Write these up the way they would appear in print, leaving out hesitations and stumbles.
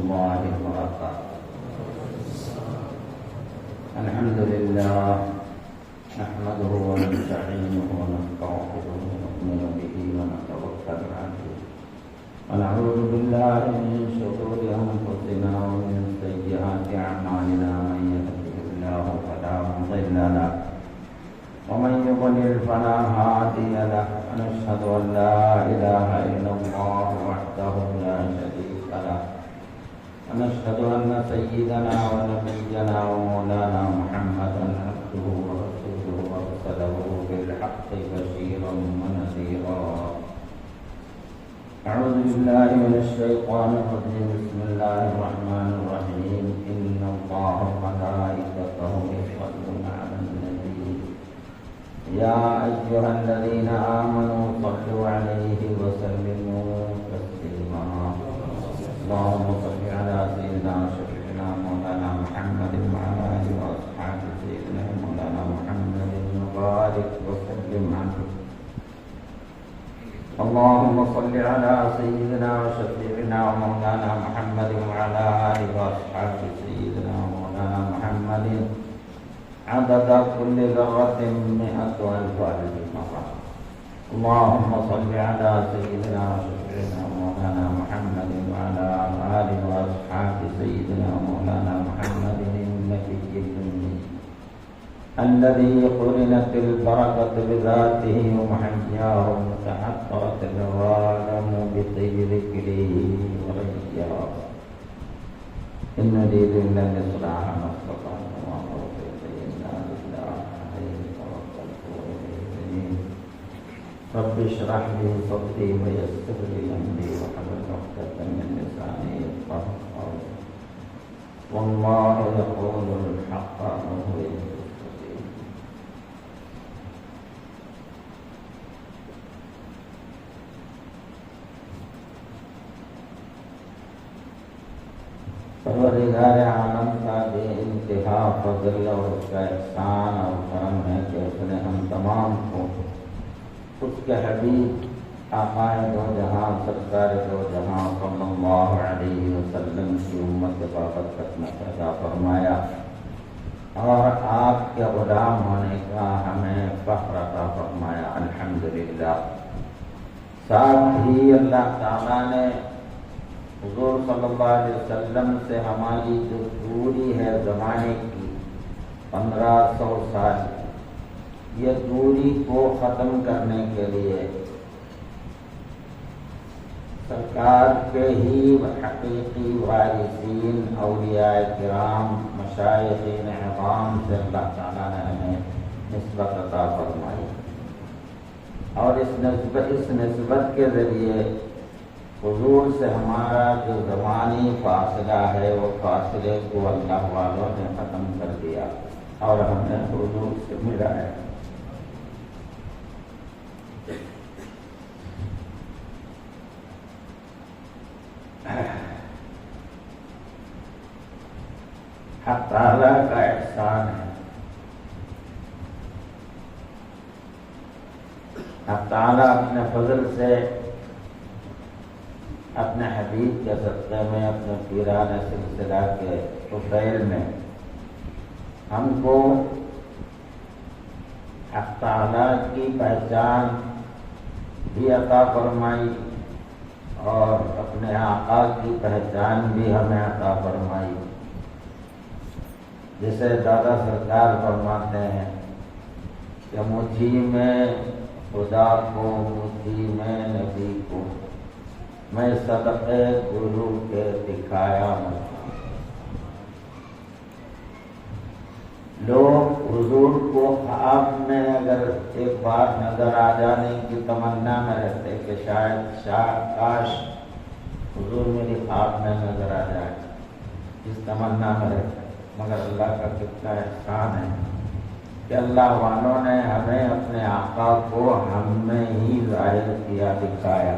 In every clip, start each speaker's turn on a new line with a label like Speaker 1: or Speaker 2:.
Speaker 1: الله وبركاته. الحمد لله نحمده ونستعينه ونستغفره ونؤمن به ونتوكل عليه ونعوذ بالله من شرور أنفسنا ومن سيئات أعمالنا. من يهده الله فلا مضل له ومن يضلل فلا هادي له. ونشهد أن لا إله إلا الله وحده لا شريك له. ونشهد أن سيدنا ونبينا ومولانا محمدا عبده ورسوله أرسله بالحق بشيرا ونذيرا. أعوذ بالله من الشيطان الرجيم. بسم الله الرحمن الرحيم. إن الله وملائكته يصلون على النبي يا أيها الذين آمنوا صلوا عليه وسلموا تسليما. اللهم صل على سيدنا شفيعنا مولانا محمد وعلى آله وأصحابه سيدنا مولانا محمد وبارك وسلم عنه. اللهم صل على سيدنا وشفيعنا مولانا محمد وعلى آله وأصحابه سيدنا مولانا محمد عدد كل ذرة 100,000 ألف مرة. اللهم صل على سيدنا وشفيعنا مولانا محمد وعلى آله وأصحابه سيدنا مولانا محمد النبي الأمي الذي قرنت البركة بذاته ومحياه وتعطرت العالم بطيب ذكره ورجاه. إن نريد إلا الإصلاح ما استطعنا وما توفيقي إلا بالله عليه توكلت وإليه أنيب. رب اشرح لي صدري ويسر لي أمري واحلل عقدة من لساني يفقهوا قولي. والله يقول الحق وهو يهدي السبيل. پروردگار عالم کا بے انتہا فضل اور اس کا احسان اور کرم ہے کہ اس نے ہم تمام کو اس کے حبیب آقائے دو جہاں سرکار دو جہاں صلی اللہ علیہ وسلم کی امت بابرکت میں پیدا فرمایا اور آپ کے غلام ہونے کا ہمیں فخر عطا فرمایا. الحمدللہ. ساتھ ہی اللہ تعالیٰ نے حضور صلی اللہ علیہ وسلم سے ہماری جو دوری ہے زمانے کی 1500 سال، یہ دوری کو ختم کرنے کے لیے سرکار کے ہی حقیقی وارثین اولیاء کرام مشائخین اعظام سے اللہ تعالیٰ نے ہمیں نسبت عطا فرمائی اور اس نسبت کے ذریعے حضور سے ہمارا جو زمانی فاصلہ ہے وہ فاصلے کو اللہ والوں نے ختم کر دیا اور ہم نے حضور سے ملا ہے. حق تعالیٰ کا احسان ہے. حق تعالیٰ اپنے فضل سے اپنے حبیب کے صدقے میں اپنے پیران سلسلہ کے طفیل میں ہم کو حق تعالیٰ کی پہچان بھی عطا فرمائی اور اپنے آقا کی پہچان بھی ہمیں عطا فرمائی. جسے دادا سرکار فرماتے ہیں کہ مجھی میں خدا کو مجھی میں نبی کو میں صدقے گرو کے دکھایا ہوں. لوگ حضور کو خواب میں اگر ایک بار نظر آ جانے کی تمنا میں رہتے کہ شاید کاش حضور میری خواب میں نظر آ جائے، اس تمنا میں رہتے. مگر اللہ کا کتنا احسان ہے کہ اللہ والوں نے ہمیں اپنے آقا کو ہم میں ہی ظاہر کیا، دکھایا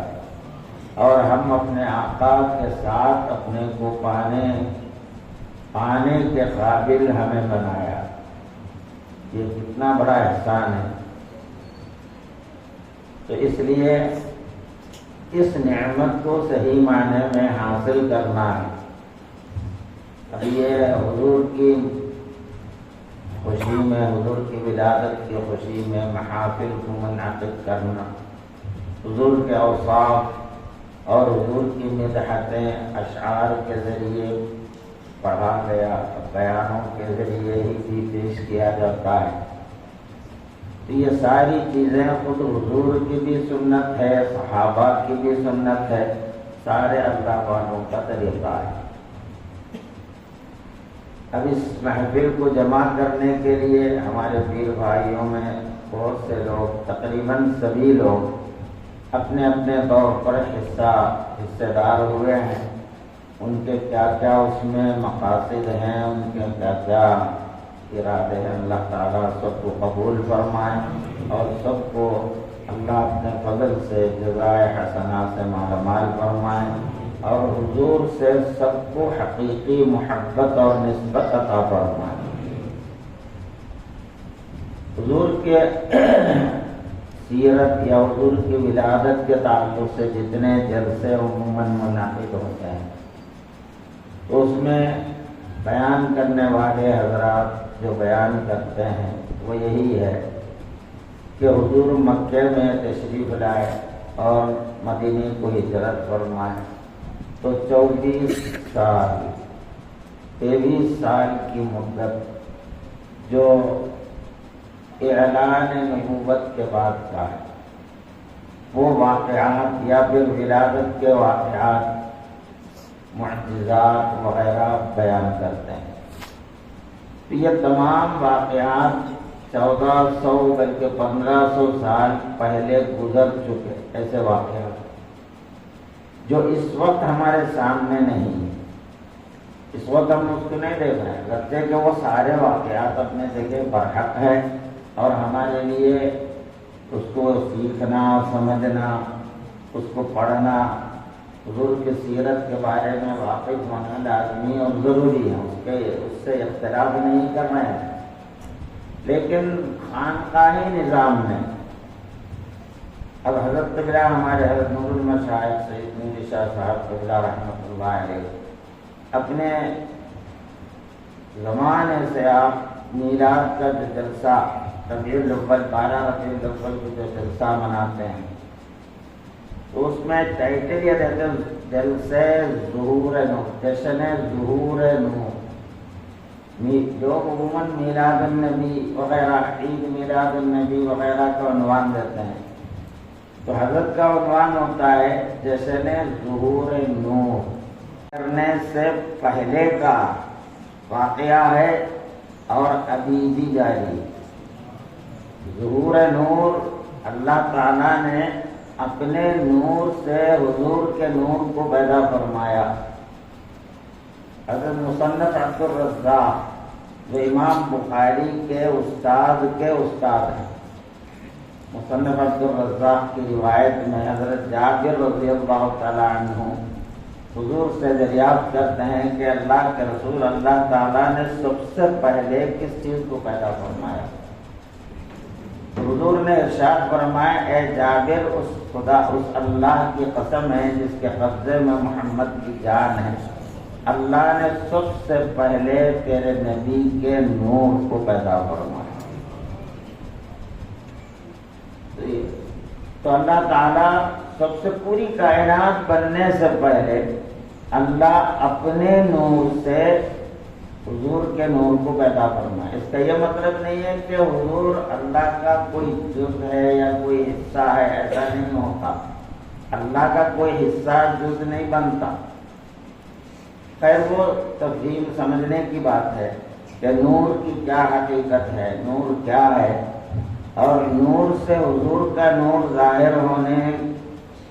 Speaker 1: اور ہم اپنے آقا کے ساتھ اپنے کو پانے کے قابل ہمیں بنایا. یہ کتنا بڑا احسان ہے. تو اس لیے اس نعمت کو صحیح معنی میں حاصل کرنا ہے اب یہ حضور کی خوشی میں، حضور کی ولادت کی خوشی میں محافل کو منعقد کرنا، حضور کے اوصاف اور حضور کی مدحتیں اشعار کے ذریعے پڑھا گیا، بیانوں کے ذریعے ہی بھی پیش کیا جاتا ہے۔ تو یہ ساری چیزیں خود حضور کی بھی سنت ہے، صحابہ کی بھی سنت ہے، سارے اللہ والوں کا طریقہ ہے۔ اب اس محفل کو جمع کرنے کے لیے ہمارے پیر بھائیوں میں بہت سے لوگ، تقریباً سبھی لوگ اپنے اپنے طور پر حصے دار ہوئے ہیں۔ ان کے کیا کیا اس میں مقاصد ہیں، ان کے کیا کیا ارادے ہیں، اللہ تعالیٰ سب کو قبول فرمائے اور سب کو اللہ اپنے فضل سے جزائے حسنہ سے مالا مال فرمائے اور حضور سے سب کو حقیقی محبت اور نسبت عطا فرمائے۔ حضور کے سیرت یا حضور کی ولادت کے تعلق سے جتنے جلسے عموماً منعقد ہوتے ہیں تو اس میں بیان کرنے والے حضرات جو بیان کرتے ہیں وہ یہی ہے کہ حضور مکے میں تشریف لائے اور مدینے کو ہجرت فرمائے تو 24 سال 23 سال کی مدت جو اعلان نبوت کے بعد کا ہے، وہ واقعات یا پھر ولادت کے واقعات، معجزات وغیرہ بیان کرتے ہیں۔ تو یہ تمام واقعات 1400 بلکہ 1500 سال پہلے گزر چکے ایسے واقعات جو اس وقت ہمارے سامنے نہیں ہیں۔ اس وقت ہم اس کو نہیں دیکھ رہے ہیں، لگتے کہ وہ سارے واقعات اپنے جگہ برحق ہے اور ہمارے لیے اس کو سیکھنا، سمجھنا، اس کو پڑھنا، حضور کی سیرت کے بارے میں واقف ہونا لازمی اور ضروری ہے، اس سے اختلاف نہیں کر رہے ہیں۔ لیکن خانقاہی نظام میں اب حضرت قبلہ ہمارے حضرت نور المشائخ سید نور شاہ صاحب قبلہ رحمۃ اللہ علیہ اپنے زمانے سے آپ میلاد کا جو جلسہ ربیع الاول 12 ربیع الاول کو جو جلسہ مناتے ہیں تو اس میں ٹائٹل یہ دیتے ہیں جلسے ظہور نور، جشن ظہور نور۔ لوگ عموماً میلاد النبی وغیرہ، عید میلاد النبی وغیرہ کا عنوان دیتے ہیں، تو حضرت کا عنوان ہوتا ہے جشن ظہور نور، کرنے سے پہلے کا واقعہ ہے اور ابھی بھی جاری۔ ظہور نور، اللہ تعالیٰ نے اپنے نور سے حضور کے نور کو پیدا فرمایا۔ حضرت مصنف عبد الرزاق جو امام بخاری کے استاد ہیں، مصنف عبد الرزاق کی روایت میں حضرت جابر رضی اللہ تعالیٰ عنہ حضور سے دریافت کرتے ہیں کہ اللہ کے رسول، اللہ تعالیٰ نے سب سے پہلے کس چیز کو پیدا فرمایا؟ حضور نے ارشاد فرمایا، اے جابر، اس اللہ کی قسم ہے جس کے قبضے میں محمد کی جان ہے، اللہ نے سب سے پہلے تیرے نبی کے نور کو پیدا فرمایا۔ تو اللہ تعالیٰ سب سے پوری کائنات بننے سے پہلے اللہ اپنے نور سے حضور کے نور کو پیدا فرمائے۔ اس کا یہ مطلب نہیں ہے کہ حضور اللہ کا کوئی جز ہے یا کوئی حصہ ہے، ایسا نہیں ہوتا، اللہ کا کوئی حصہ جز نہیں بنتا۔ خیر وہ تفہیم سمجھنے کی بات ہے کہ نور کی کیا حقیقت ہے، نور کیا ہے، اور نور سے حضور کا نور ظاہر ہونے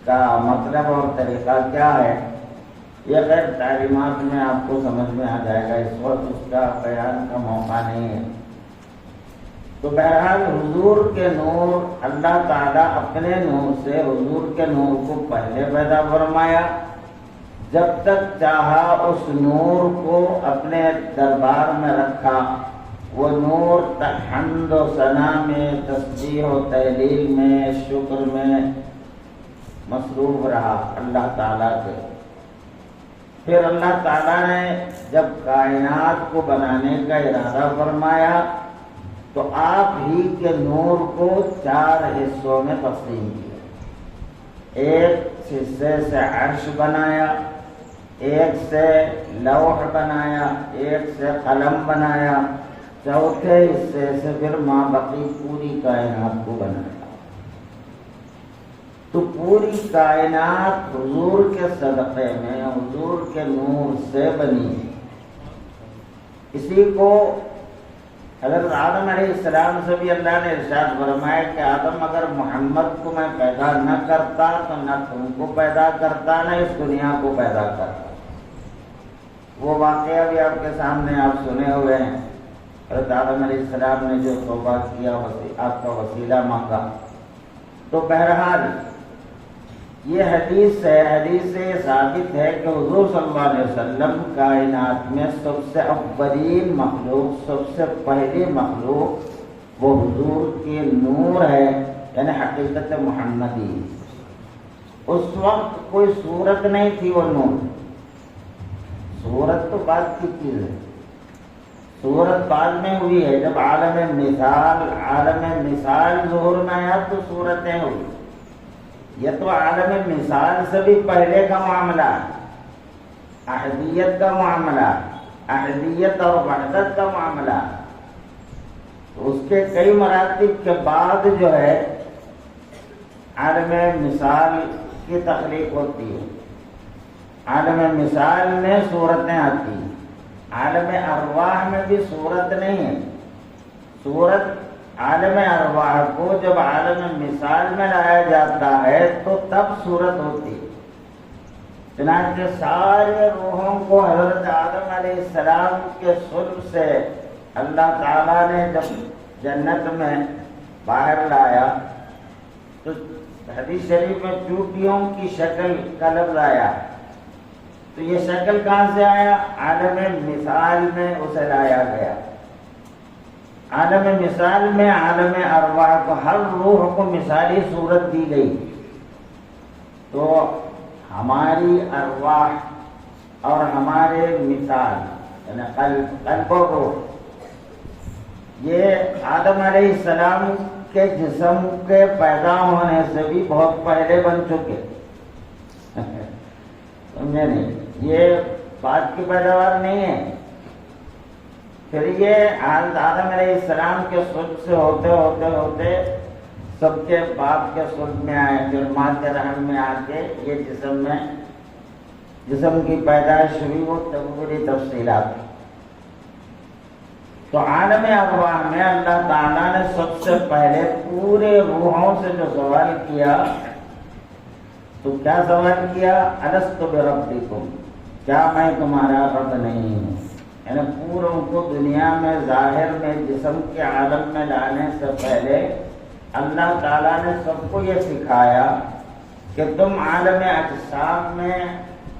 Speaker 1: کا مطلب اور طریقہ کیا ہے، یہ غیر تعلیمات میں آپ کو سمجھ میں آ جائے گا، اس وقت اس کا بیان کا موقع نہیں ہے۔ تو بہرحال حضور کے نور، اللہ تعالیٰ اپنے نور سے حضور کے نور کو پہلے پیدا فرمایا، جب تک چاہا اس نور کو اپنے دربار میں رکھا، وہ نور حمد و ثنا میں، تسبیح و تہلیل میں، شکر میں مصروف رہا اللہ تعالیٰ کے۔ پھر اللہ تعالیٰ نے جب کائنات کو بنانے کا ارادہ فرمایا تو آپ ہی کے نور کو 4 حصوں میں تقسیم کیا. ایک حصے سے عرش بنایا، ایک سے لوح بنایا، ایک سے قلم بنایا، چوتھے حصے سے پھر ماں بقی پوری کائنات کو بنایا. تو پوری کائنات حضور کے صدقے میں، حضور کے نور سے بنی ہے. اسی کو حضرت آدم علیہ السلام سے بھی اللہ نے ارشاد فرمایا کہ آدم اگر محمد کو میں پیدا نہ کرتا تو نہ تم کو پیدا کرتا، نہ اس دنیا کو پیدا کرتا. وہ واقعہ بھی آپ کے سامنے آپ سنے ہوئے ہیں. حضرت آدم علیہ السلام نے جو توبہ کیا، آپ کا وسیلہ مانگا. تو بہرحال یہ حدیث سے یہ ثابت ہے کہ حضور صلی اللہ علیہ وسلم کائنات میں سب سے اولین مخلوق، سب سے پہلی مخلوق وہ حضور کے نور ہے، یعنی حقیقت محمدی. اس وقت کوئی صورت نہیں تھی، وہ نور. صورت تو بعد کی چیز ہے، صورت بعد میں ہوئی ہے. جب عالم مثال ظہور میں آیا تو صورتیں ہوئی. یہ تو عالم مثال سے بھی پہلے کا معاملہ ہے، احدیت کا معاملہ، احدیت اور وحدت کا معاملہ. تو اس کے کئی مراتب کے بعد جو ہے عالم مثال کی تخلیق ہوتی ہے. عالم مثال میں صورتیں آتی ہیں. عالم ارواح میں بھی صورت نہیں ہے. صورت عالم ارواح کو جب عالم مثال میں لایا جاتا ہے تو تب صورت ہوتی ہے. چنانچہ سارے روحوں کو حضرت آدم علیہ السلام کے صلب سے اللہ تعالیٰ نے جب جنت میں باہر لایا تو حدیث شریف میں چوٹیوں کی شکل کا لفظ آیا. تو یہ شکل کہاں سے آیا؟ عالم مثال میں اسے لایا گیا. عالم مثال میں عالم ارواح کو، ہر روح کو مثالی صورت دی گئی. تو ہماری ارواح اور ہمارے مثال یعنی قلب و روح یہ آدم علیہ السلام کے جسم کے پیدا ہونے سے بھی بہت پہلے بن چکے. سمجھے نہیں؟ یہ بات کی پیداوار نہیں ہے. پھر یہ آدم علیہ السلام کے صلب سے ہوتے ہوتے ہوتے سب کے باپ کے صلب میں آئے، پھر ماں کے رحم میں آ کے یہ جسم کی پیدائش ہوئی. وہ پوری تفصیلات. تو عالم ارواح میں اللہ تعالیٰ نے سب سے پہلے پورے روحوں سے جو سوال کیا تو کیا سوال کیا؟ الست بربکم، کیا میں تمہارا رب نہیں ہوں؟ یعنی پوروں کو دنیا میں ظاہر میں جسم کے عالم میں لانے سے پہلے اللہ تعالیٰ نے سب کو یہ سکھایا کہ تم عالم اجسام میں،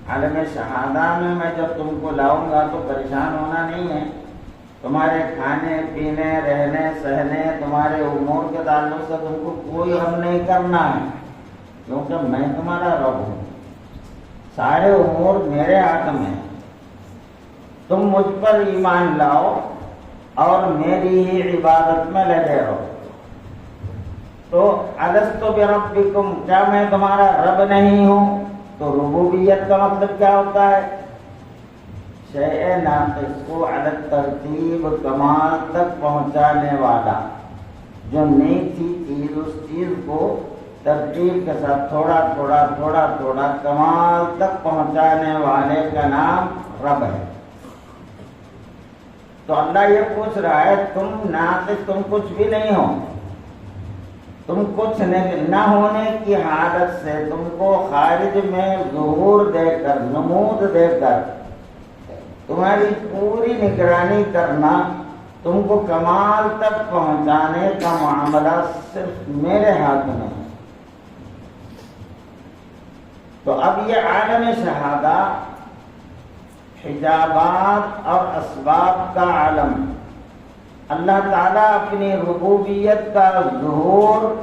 Speaker 1: عالم شہادہ میں جب تم کو لاؤں گا تو پریشان ہونا نہیں ہے. تمہارے کھانے پینے، رہنے سہنے، تمہارے امور کے تعلق سے تم کو کوئی غم نہیں کرنا ہے، کیونکہ میں تمہارا رب ہوں. سارے امور میرے ہاتھ میں. تم مجھ پر ایمان لاؤ اور میری ہی عبادت میں لگے رہو. تو الست بربکم، کیا میں تمہارا رب نہیں ہوں؟ تو ربوبیت کا مطلب کیا ہوتا ہے؟ شیء ناقص کو علی الترتیب کمال تک پہنچانے والا. جو نہیں تھی چیز، اس چیز کو ترتیب کے ساتھ تھوڑا تھوڑا کمال تک پہنچانے والے کا نام رب ہے. تو اللہ یہ پوچھ رہا ہے تم ناقص، تم کچھ بھی نہیں ہو. تم کچھ نہ ہونے کی حالت سے تم کو خارج میں ظہور دے کر، نمود دے کر تمہاری پوری نگرانی کرنا، تم کو کمال تک پہنچانے کا معاملہ صرف میرے ہاتھ میں ہے. تو اب یہ عالم شہادہ حجابات اور اسباب کا عالم، اللہ تعالیٰ اپنی ربوبیت کا ظہور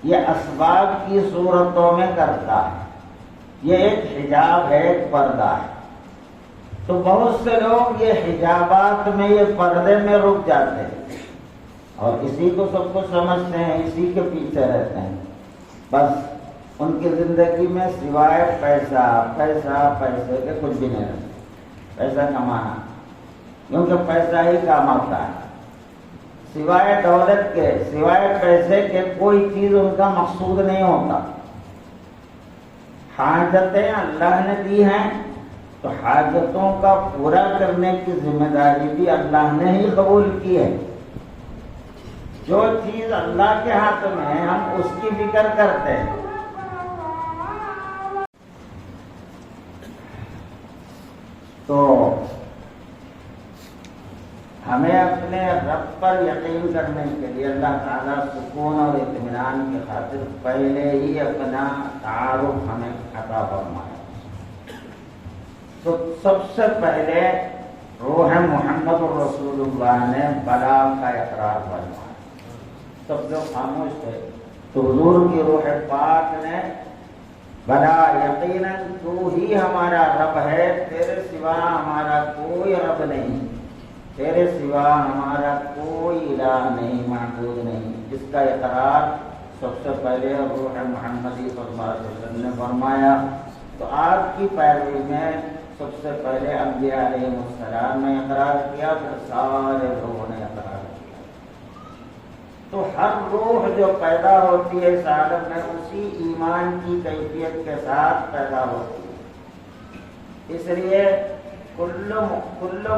Speaker 1: یہ اسباب کی صورتوں میں کرتا ہے. یہ ایک حجاب ہے، ایک پردہ ہے. تو بہت سے لوگ یہ حجابات میں، یہ پردے میں رک جاتے ہیں اور اسی کو سب کچھ سمجھتے ہیں، اسی کے پیچھے رہتے ہیں. بس ان کی زندگی میں سوائے پیسہ پیسہ پیسے کے کچھ بھی نہیں رہتا. پیسہ کمانا، کیونکہ پیسہ ہی کام آتا ہے. سوائے دولت کے، سوائے پیسے کے کوئی چیز ان کا مقصود نہیں ہوتا. حاجتیں اللہ نے دی ہیں تو حاجتوں کا پورا کرنے کی ذمہ داری بھی اللہ نے ہی قبول کی ہے. جو چیز اللہ کے ہاتھ میں ہے ہم اس کی فکر کرتے ہیں. تو ہمیں اپنے رب پر یقین کرنے کے لیے اللہ تعالیٰ سکون اور اطمینان کی خاطر پہلے ہی اپنا تعارف ہمیں عطا فرمایا. تو سب سے پہلے روح محمد الرسول اللہ نے بلاغ کا اقرار فرمایا. سب جو خاموش تھے تو حضور کی روح پاک نے بلا یقیناً تو ہی ہمارا رب ہے، تیرے سوا ہمارا کوئی رب نہیں، تیرے سوا ہمارا کوئی الہ نہیں، معبود نہیں. جس کا اقرار سب سے پہلے روح محمدی صلی اللہ علیہ وسلم نے فرمایا. تو آپ کی پیروی میں سب سے پہلے انبیاء علیہ السلام نے اقرار کیا، پھر سارے لوگوں نے اقرار کیا. تو ہر روح جو پیدا ہوتی ہے اس عالم میں اسی ایمان کی کیفیت کے ساتھ پیدا ہوتی ہے. اس لیے کل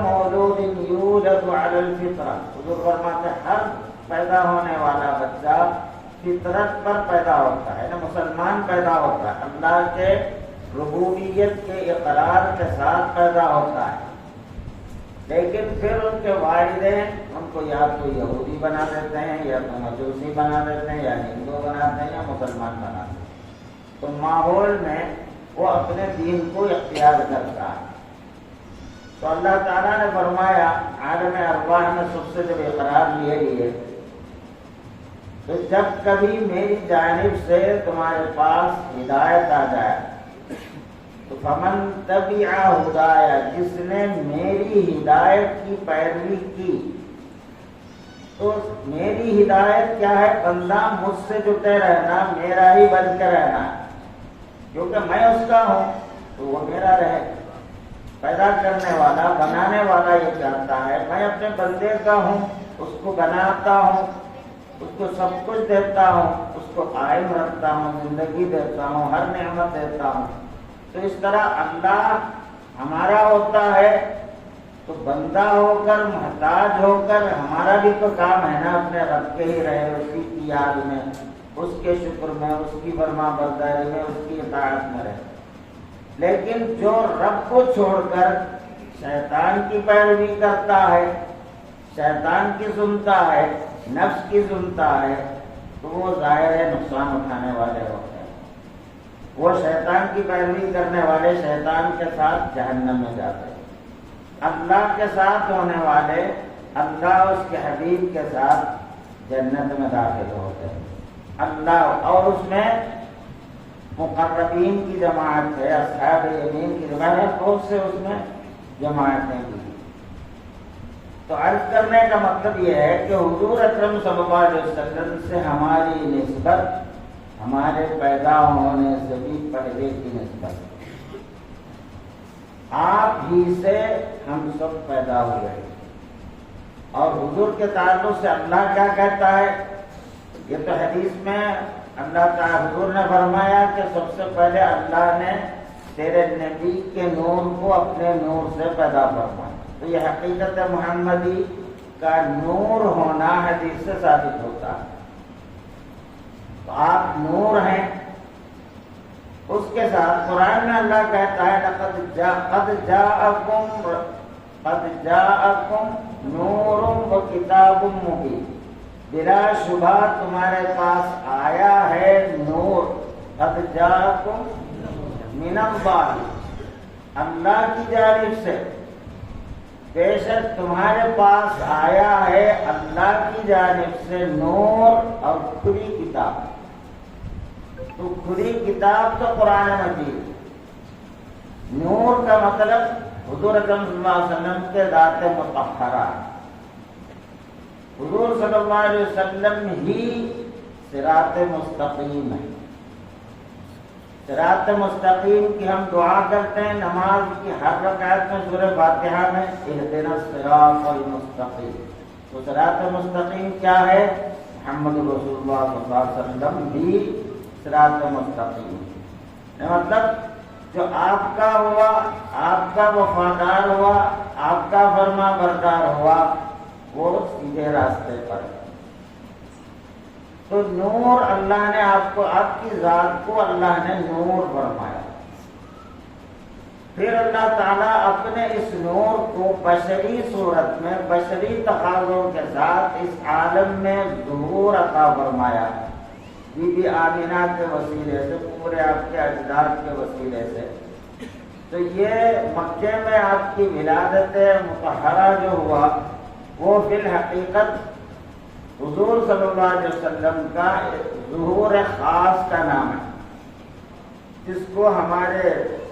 Speaker 1: مولود یولد علی الفطرہ، حضور فرماتے ہیں ہر پیدا ہونے والا بچہ فطرت پر پیدا ہوتا ہے، مسلمان پیدا ہوتا ہے، اللہ کے ربوبیت کے اقرار کے ساتھ پیدا ہوتا ہے. لیکن پھر ان کے والدین ان کو یا تو یہودی بنا دیتے ہیں، یا تو مجوسی بنا دیتے ہیں، یا ہندو بناتے ہیں، یا مسلمان بناتے ہیں. تو ماحول میں وہ اپنے دین کو اختیار کرتا ہے. تو اللہ تعالیٰ نے فرمایا عالم ارواح میں سب سے جب اقرار لیے تو جب کبھی میری جانب سے تمہارے پاس ہدایت آ جائے تو فمن تبع ہدایا، جس نے میری ہدایت کی پیروی کی. تو میری ہدایت کیا ہے؟ بندہ مجھ سے جٹے رہنا، میرا ہی بن کے رہنا، کیونکہ میں اس کا ہوں تو وہ میرا رہے. پیدا کرنے والا، بنانے والا یہ چاہتا ہے میں اپنے بندے کا ہوں، اس کو بناتا ہوں، اس کو سب کچھ دیتا ہوں، اس کو قائم رکھتا ہوں، زندگی دیتا ہوں، ہر نعمت دیتا ہوں. تو اس طرح اللہ ہمارا ہوتا ہے تو بندہ ہو کر، محتاج ہو کر ہمارا بھی تو کام ہے نا اپنے رب کے ہی رہے، اسی کی یاد میں، اس کے شکر میں، اس کی فرما برداری میں، اس کی اطاعت میں رہے. لیکن جو رب کو چھوڑ کر شیطان کی پیروی کرتا ہے، شیطان کی سنتا ہے، نفس کی سنتا ہے، تو وہ ظاہر ہے نقصان اٹھانے والے ہوتے ہیں. وہ شیطان کی پیروی کرنے والے شیطان کے ساتھ جہنم میں جاتے ہیں. اللہ کے ساتھ ہونے والے اللہ اس کے حبیب کے ساتھ جنت میں داخل ہوتے ہیں. اللہ اور اس میں مقربین کی جماعت ہے، اصحاب یمین کی جماعت ہے، بہت سے اس میں جماعتیں بھی. تو عرض کرنے کا مطلب یہ ہے کہ حضور اکرم صلی اللہ علیہ وسلم سے ہماری نسبت ہمارے پیدا ہونے سے بھی پہلے کی نسبت. آپ ہی سے ہم سب پیدا ہوئے. اور حضور کے تعلق سے اللہ کیا کہتا ہے؟ یہ تو حدیث میں اللہ تعالیٰ حضور نے فرمایا کہ سب سے پہلے اللہ نے تیرے نبی کے نور کو اپنے نور سے پیدا فرمایا. تو یہ حقیقت محمدی کا نور ہونا حدیث سے ثابت ہوتا ہے. تو آپ نور ہیں. اس کے ساتھ قرآن میں اللہ کہتا ہے قد جاءکم نور و کتاب مبین، بلا شبہ تمہارے پاس آیا ہے نور. قد جاءکم من اللہ، اللہ کی جانب سے بے شک تمہارے پاس آیا ہے اللہ کی جانب سے نور اور کھلی کتاب. تو کھلی کتاب تو قرآن مجید. نور کا مطلب حضور اکرم صلی اللہ علیہ وسلم کے ذات مطہرہ، حضور صلی اللہ علیہ وسلم ہی صراط مستقیم ہے۔ صراط مستقیم کی ہم دعا کرتے ہیں نماز کی ہر رکعت میں سورہ فاتحہ میں، اہدنا الصراط المستقیم۔ تو صراط مستقیم کیا ہے؟ محمد رسول اللہ صلی اللہ علیہ وسلم بھی صراط مستقیم ہے۔ مطلب جو آپ کا ہوا، آپ کا وفادار ہوا، آپ کا فرما بردار ہوا، وہ سیدھے راستے پر ہے۔ تو نور اللہ نے آپ کو، آپ کی ذات کو اللہ نے نور فرمایا۔ پھر اللہ تعالیٰ اپنے اس نور کو بشری صورت میں، بشری تقاضوں کے ساتھ اس عالم میں ظہور عطا فرمایا، بی بی آمینہ کے وسیلے سے، پورے آپ کے اجداد کے وسیلے سے۔ تو یہ مکے میں آپ کی ولادت مطہرہ جو ہوا، وہ فی الحقیقت حضور صلی اللہ علیہ وسلم کا ظہور خاص کا نام ہے، جس کو ہمارے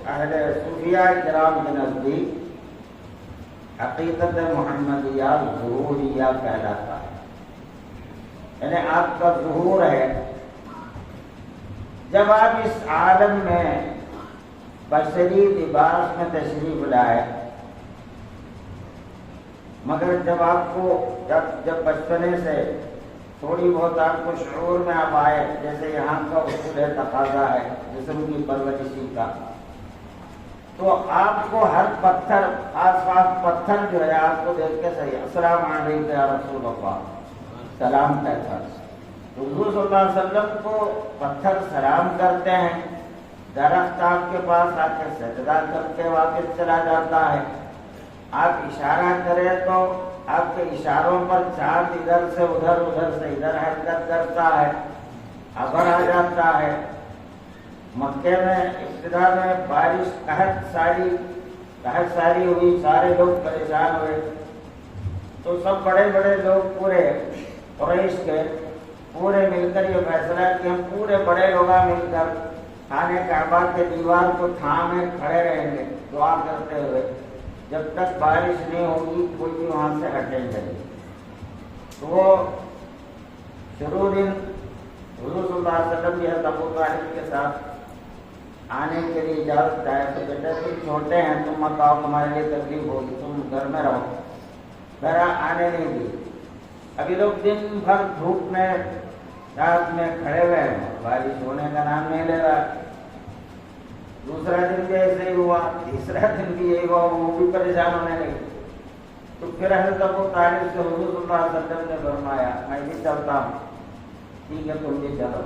Speaker 1: اہل صوفیہ کرام کے نزدیک حقیقت محمدیہ ظہوریہ کہلاتا ہے۔ یعنی آپ کا ظہور ہے جب آپ اس عالم میں بشری لباس میں تشریف لائے، مگر جب آپ کو جب بچپنے سے تھوڑی بہت آپ کو شعور میں آپ آئے، جیسے یہاں کا اصول تقاضا ہے جسم کی پرورشی کا، تو آپ کو ہر پتھر، آس پاس پتھر جو ہے آپ کو دیکھ کے صحیح السلام علیکم یا رسول اللہ سلام کہتا ہے۔ حضور صلی اللہ علیہ وسلم کو پتھر سلام کرتے ہیں، درخت آپ کے پاس آ کے سجدہ کر کے واپس چلا جاتا ہے، آپ اشارہ کریں تو آپ کے اشاروں پر چاند ادھر سے ادھر، ادھر سے ادھر حرکت کرتا ہے، ابر آ جاتا ہے۔ مکے میں ابتدا میں بارش قحط ساری ہوئی، سارے لوگ پریشان ہوئے، تو سب بڑے بڑے لوگ پورے قریش کے پورے مل کر یہ فیصلہ کہ ہم پورے بڑے لوگ مل کر خانہ کعبہ کے دیوار کو تھامے کھڑے رہیں گے دعا کرتے ہوئے، جب تک بارش نہیں ہوگی کوئی بھی وہاں سے ہٹیں گے۔ تو وہ شروع دن حضور صلی اللہ علیہ وسلم یہ ابو طالب کے ساتھ آنے کے لیے اجازت چاہے تو بیٹے تم چھوٹے ہیں، تم مت آؤ، تمہارے لیے تکلیف ہوگی، تم گھر میں رہو، میرا آنے نہیں دی۔ ابھی لوگ دن بھر دھوپ میں رات میں کھڑے ہوئے ہیں، بارش ہونے کا نام نہیں لے رہا۔ دوسرا دن بھی ایسے ہی ہوا، تیسرا دن بھی یہی ہوا، وہ بھی پریشان ہونے لگے۔ تو پھر حضرت ابو طالب سے حضور صلی اللہ علیہ وسلم نے فرمایا میں بھی چلتا ہوں، ٹھیک ہے تم بھی چلو۔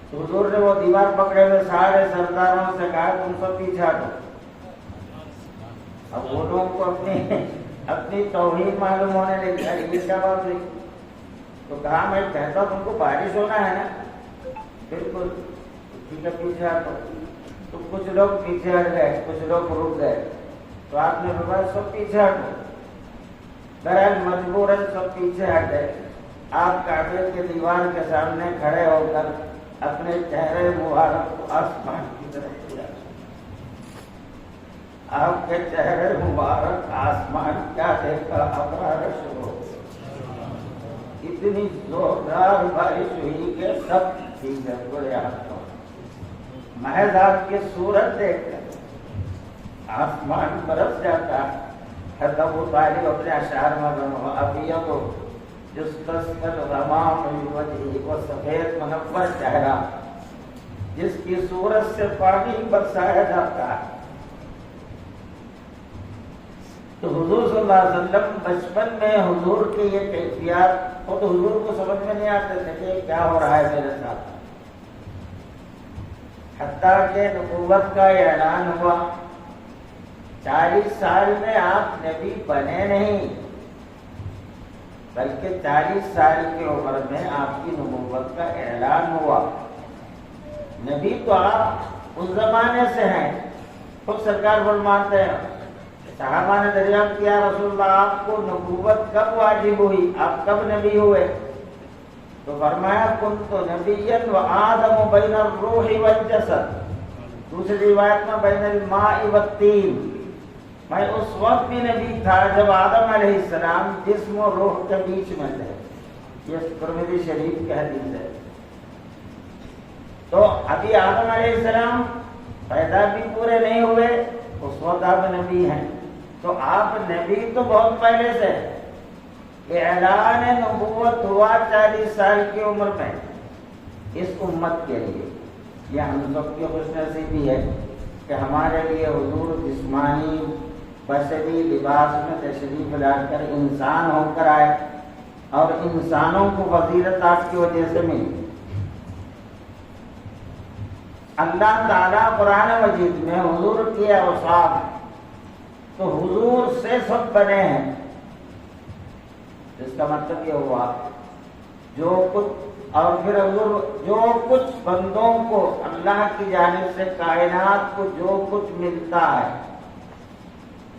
Speaker 1: تو حضور نے وہ دیوار پکڑے ہوئے سارے سرداروں سے کہا تم سب پیچھے ہٹو۔ اب وہ لوگوں کو اپنی توحید معلوم ہونے لگی، یہ کیا بات ہوئی؟ تو کہا میں کہتا تم کو بارش ہونا ہے نا، بالکل ٹھیک ہے پیچھے ہٹو۔ تو کچھ لوگ پیچھے ہٹ گئے، کچھ لوگ رک گئے، تو آپ نے فرمایا سب پیچھے ہٹو۔ بہرحال مجبوراً سب پیچھے ہٹ گئے۔ آپ کعبے کے دیوار کے سامنے کھڑے ہو کر اپنے چہرے مبارک کو آسمان کی طرف کیا۔ آپ کے چہرے مبارک آسمان کیا دیکھا، ابرار شروع، اتنی زوردار بارش ہوئی کہ سب ٹھیک ہے برے ہاتھوں، محض آپ کی صورت دیکھ کر آسمان برس جاتا ہے۔ حضرت ابو طالب اپنے اشعار میں بنو ابیض یستسقی الغمام من وجهه، وہ سفید منور چہرہ جس کی صورت سے پانی برسایا جاتا ہے۔ تو حضور صلی اللہ علیہ وسلم بچپن میں حضور کی یہ کیفیات خود حضور کو سمجھ میں نہیں آتے تھے کہ کیا ہو رہا ہے میرے ساتھ، حتیٰ کہ نبوت کا اعلان ہوا، 40 سال میں آپ نبی بنے نہیں، بلکہ 40 سال کی عمر میں آپ کی نبوت کا اعلان ہوا۔ نبی تو آپ اس زمانے سے ہیں، خود سرکار فرماتے ہیں، صحابہ نے دریافت کیا رسول اللہ آپ کو نبوت کب واجب ہوئی، آپ کب نبی ہوئے؟ تو فرمایا کنت نبیا وآدم بین الروح والجسد، دوسری روایت میں بین الماء والطین، میں اس وقت بھی نبی تھا جب آدم علیہ السلام جسم و روح کے بیچ میں تھے. یہ ترمذی شریف کی حدیث ہے. تو ابھی آدم علیہ السلام پیدا بھی پورے نہیں ہوئے، اس وقت آپ نبی ہیں. تو آپ نبی تو بہت پہلے سے. اعلان نبوت ہوا 40 سال کی عمر میں اس امت کے لیے. یہ ہم سب کی خوش نصیبی ہے کہ ہمارے لیے حضور جسمانی بشری لباس میں تشریف لا کر انسان ہو کر آئے، اور انسانوں کو فضیلت آپ کی وجہ سے ملی. اللہ تعالیٰ قرآن مجید میں حضور کی اوصاف، تو حضور سے سب بنے ہیں. اس کا مطلب یہ ہوا جو کچھ، اور پھر حضور جو کچھ بندوں کو اللہ کی جانب سے کائنات کو جو کچھ ملتا ہے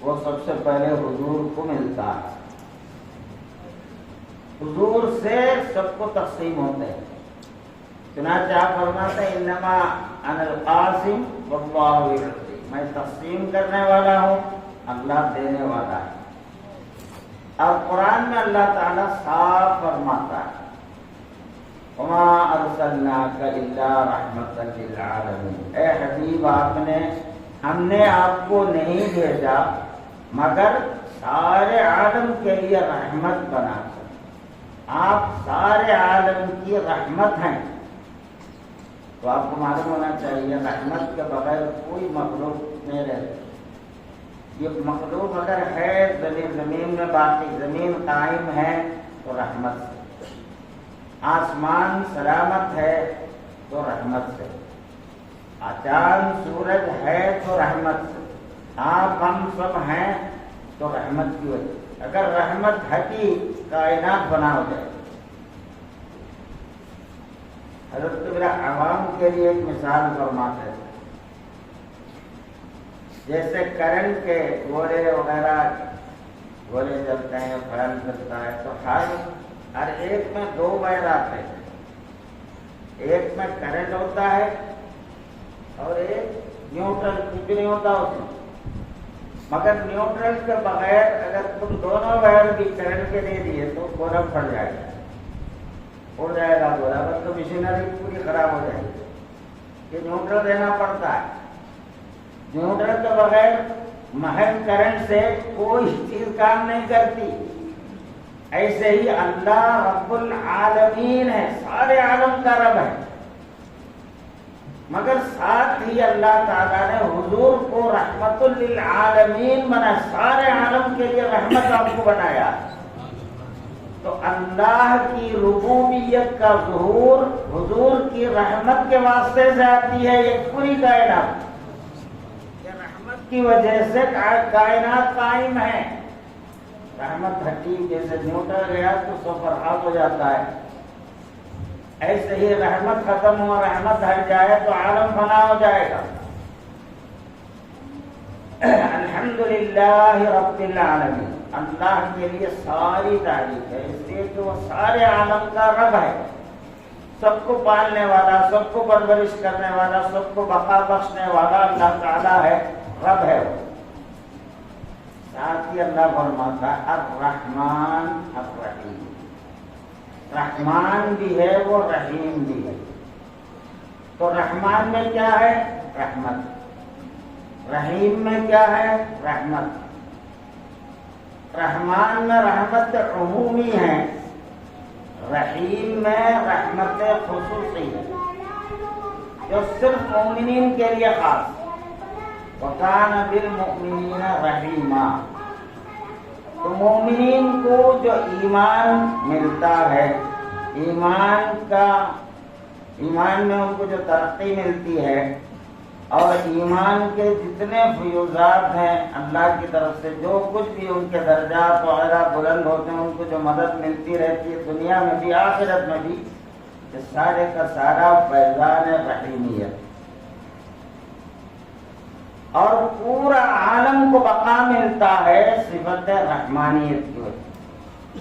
Speaker 1: وہ سب سے پہلے حضور کو ملتا ہے. حضور سے سب کو تقسیم ہوتے ہیں. چنانچہ آپ فرماتے ہیں انما انا القاسم واللہ یعطی، میں تقسیم کرنے والا ہوں، اللہ دینے والا ہے. اور قرآن میں اللہ تعالیٰ صاف فرماتا ہے وما ارسلناک الا رحمتا للعالمین، اے حبیب ہم نے آپ کو نہیں بھیجا مگر سارے عالم کے لیے رحمت بنا کر. آپ سارے عالم کی رحمت ہیں. تو آپ کو معلوم ہونا چاہیے رحمت کے بغیر کوئی مخلوق نہیں رہتی. یہ مخلوق اگر ہے زمین میں باقی، زمین قائم ہے تو رحمت سے، آسمان سلامت ہے تو رحمت سے، چاند سورج ہے تو رحمت سے، آپ ہم سب ہیں تو رحمت کی وجہ. اگر رحمت ہٹی کائنات بنا ہو جائے. حضرت میرا عوام کے لیے ایک مثال فرماتے ہیں. جیسے کرنٹ کے گولے وغیرہ، گولے چلتے ہیں، فین چلتا ہے، تو ہر ایک میں 2 وائر آتے ہیں. ایک میں کرنٹ ہوتا ہے اور ایک نیوٹرل، کچھ نہیں ہوتا اس میں. مگر نیوٹرل کے بغیر اگر تم دونوں وائر بھی کرنٹ کے دے دیے تو گولا پھٹ جائے گا، ہو جائے گا گولا، بس تو مشینری پوری خراب ہو جائے گی. یہ نیوٹرل دینا پڑتا ہے. نیوٹرل کے بغیر محض کرنٹ سے کوئی چیز کام نہیں کرتی. ایسے ہی اللہ رب العالمین ہے، سارے عالم کا رب ہے. مگر ساتھ ہی اللہ تعالیٰ نے حضور کو رحمت للعالمین بنا، سارے عالم کے لیے رحمت آپ کو بنایا. تو اللہ کی ربوبیت کا ظہور حضور کی رحمت کے واسطے سے آتی ہے. یہ پوری کائنات رحمت کی وجہ سے کائنات قائم ہے. رحمت ہٹی، جیسے نیوٹرل گیا تو سفر ہاتھ ہو جاتا ہے. ایسے ہی رحمت ختم ہو، رحمت ہٹ جائے تو عالم فنا ہو جائے گا. الحمدللہ رب العالمین، اللہ کے لیے ساری تعریف ہے، اس لیے کہ وہ سارے عالم کا رب ہے. سب کو پالنے والا، سب کو پرورش کرنے والا، سب کو بقا بخشنے والا اللہ تعالیٰ ہے، رب ہے وہ. ساتھ ہی اللہ فرماتا ہے الرحمن الرحیم. رحمان بھی ہے وہ، رحیم بھی ہے. تو رحمان میں کیا ہے؟ رحمت. رحیم میں کیا ہے؟ رحمت. رحمان میں رحمت عمومی ہے، رحیم میں رحمت خصوصی ہے جو صرف مومنین کے لیے خاص. وَكَانَ بِالْمُؤْمِنِينَ رَحِيمًا. تو مومنین کو جو ایمان ملتا ہے، ایمان میں ان کو جو ترقی ملتی ہے، اور ایمان کے جتنے فیوزات ہیں اللہ کی طرف سے، جو کچھ بھی ان کے درجات وغیرہ بلند ہوتے ہیں، ان کو جو مدد ملتی رہتی ہے دنیا میں بھی آخرت میں بھی، یہ سارے کا سارا فیضان رحیمیت. اور پورا عالم کو بقا ملتا ہے صفت رحمانیت کی وجہ.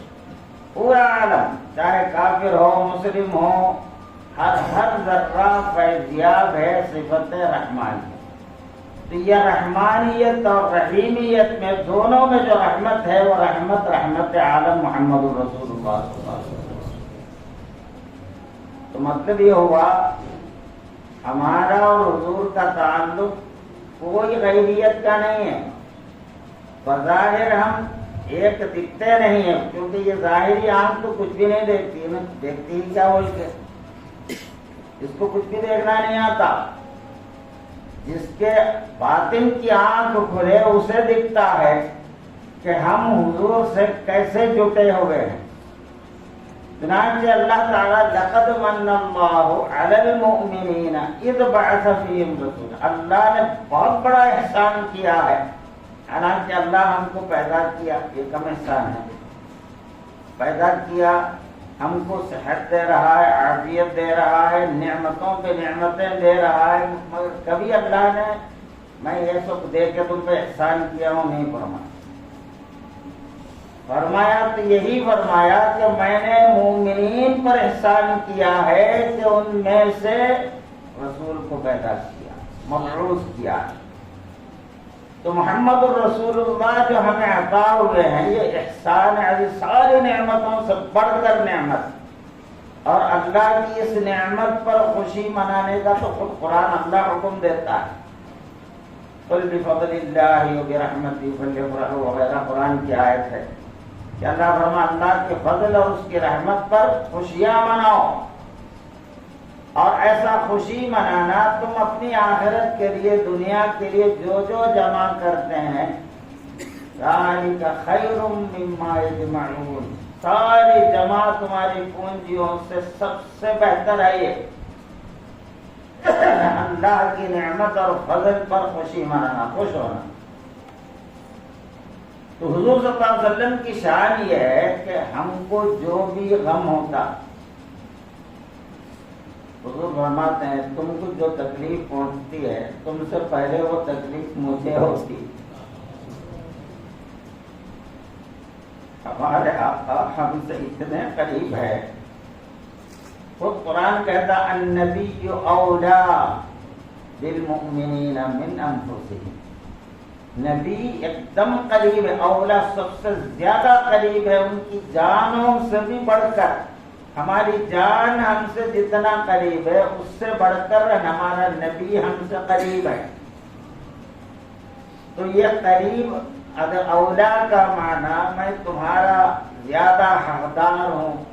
Speaker 1: پورا عالم چاہے کافر ہو مسلم ہو، ہر ذرہ فیضیاب ہے صفت رحمانیت. تو یہ رحمانیت اور رحیمیت میں دونوں میں جو رحمت ہے وہ رحمت عالم محمد الرسول اللہ صلی اللہ علیہ وسلم۔ تو مطلب یہ ہوا ہمارا اور حضور کا تعلق کوئی غیریت کا نہیں ہے۔ بظاہر ہم ایک دکھتے نہیں ہیں، کیونکہ یہ ظاہری آنکھ تو کچھ بھی نہیں دیکھتی نا، دیکھتی ہی کیا بول کے، اس کو کچھ بھی دیکھنا نہیں آتا۔ جس کے باطن کی آنکھ کھلے اسے دکھتا ہے کہ ہم حضور سے کیسے جٹے ہوئے ہیں۔ چنانچہ اللہ تعالیٰ لقد من اللہ علی المؤمنین اذ بعث فیہم رسولا، اللہ نے بہت بڑا احسان کیا ہے، حالانکہ اللہ ہم کو پیدا کیا، یہ کم احسان ہے، پیدا کیا، ہم کو صحت دے رہا ہے، عافیت دے رہا ہے، نعمتوں پہ نعمتیں دے رہا ہے، مگر کبھی اللہ نے میں یہ سب دے کے تم پہ احسان کیا ہوں نہیں فرمایا۔ فرمایا تو یہی فرمایا کہ میں نے مومنین پر احسان کیا ہے کہ ان میں سے رسول کو پیدا کیا، مبعوث کیا۔ تو محمد الرسول اللہ جو ہمیں عطا ہوئے ہیں یہ احسان ہے، ساری نعمتوں سے بڑھ کر نعمت، اور اللہ کی اس نعمت پر خوشی منانے کا تو خود قرآن اللہ حکم دیتا ہے، قل بفضل اللہ وبرحمتہ فلیفرحوا وغیرہ قرآن کی آیت ہے کہ اللہ فرماتا اللہ کے فضل اور اس کی رحمت پر خوشیاں مناؤ، اور ایسا خوشی منانا تم اپنی آخرت کے لیے، دنیا کے لیے جو جو جمع کرتے ہیں، ذالک خیر مما یجمعون، ساری جمع تمہاری پونجیوں سے سب سے بہتر ہے یہ اللہ کی نعمت اور فضل پر خوشی منانا، خوش ہونا۔ تو حضور صلی اللہ علیہ وسلم کی شان یہ ہے کہ ہم کو جو بھی غم ہوتا، حضور فرماتے ہیں تم کو جو تکلیف پہنچتی ہے تم سے پہلے وہ تکلیف مجھے ہوتی۔ ہمارے آقا ہم سے اتنے قریب ہے، خود قرآن کہتا النبی اولا بالمؤمنین من انفسہم، نبی ایک دم قریب ہے، اولا سب سے زیادہ قریب ہے، ان کی جانوں سے بھی بڑھ کر، ہماری جان ہم سے جتنا قریب ہے اس سے بڑھ کر ہمارا نبی ہم سے قریب ہے۔ تو یہ قریب اگر اولا کا معنی میں تمہارا زیادہ حقدار ہوں،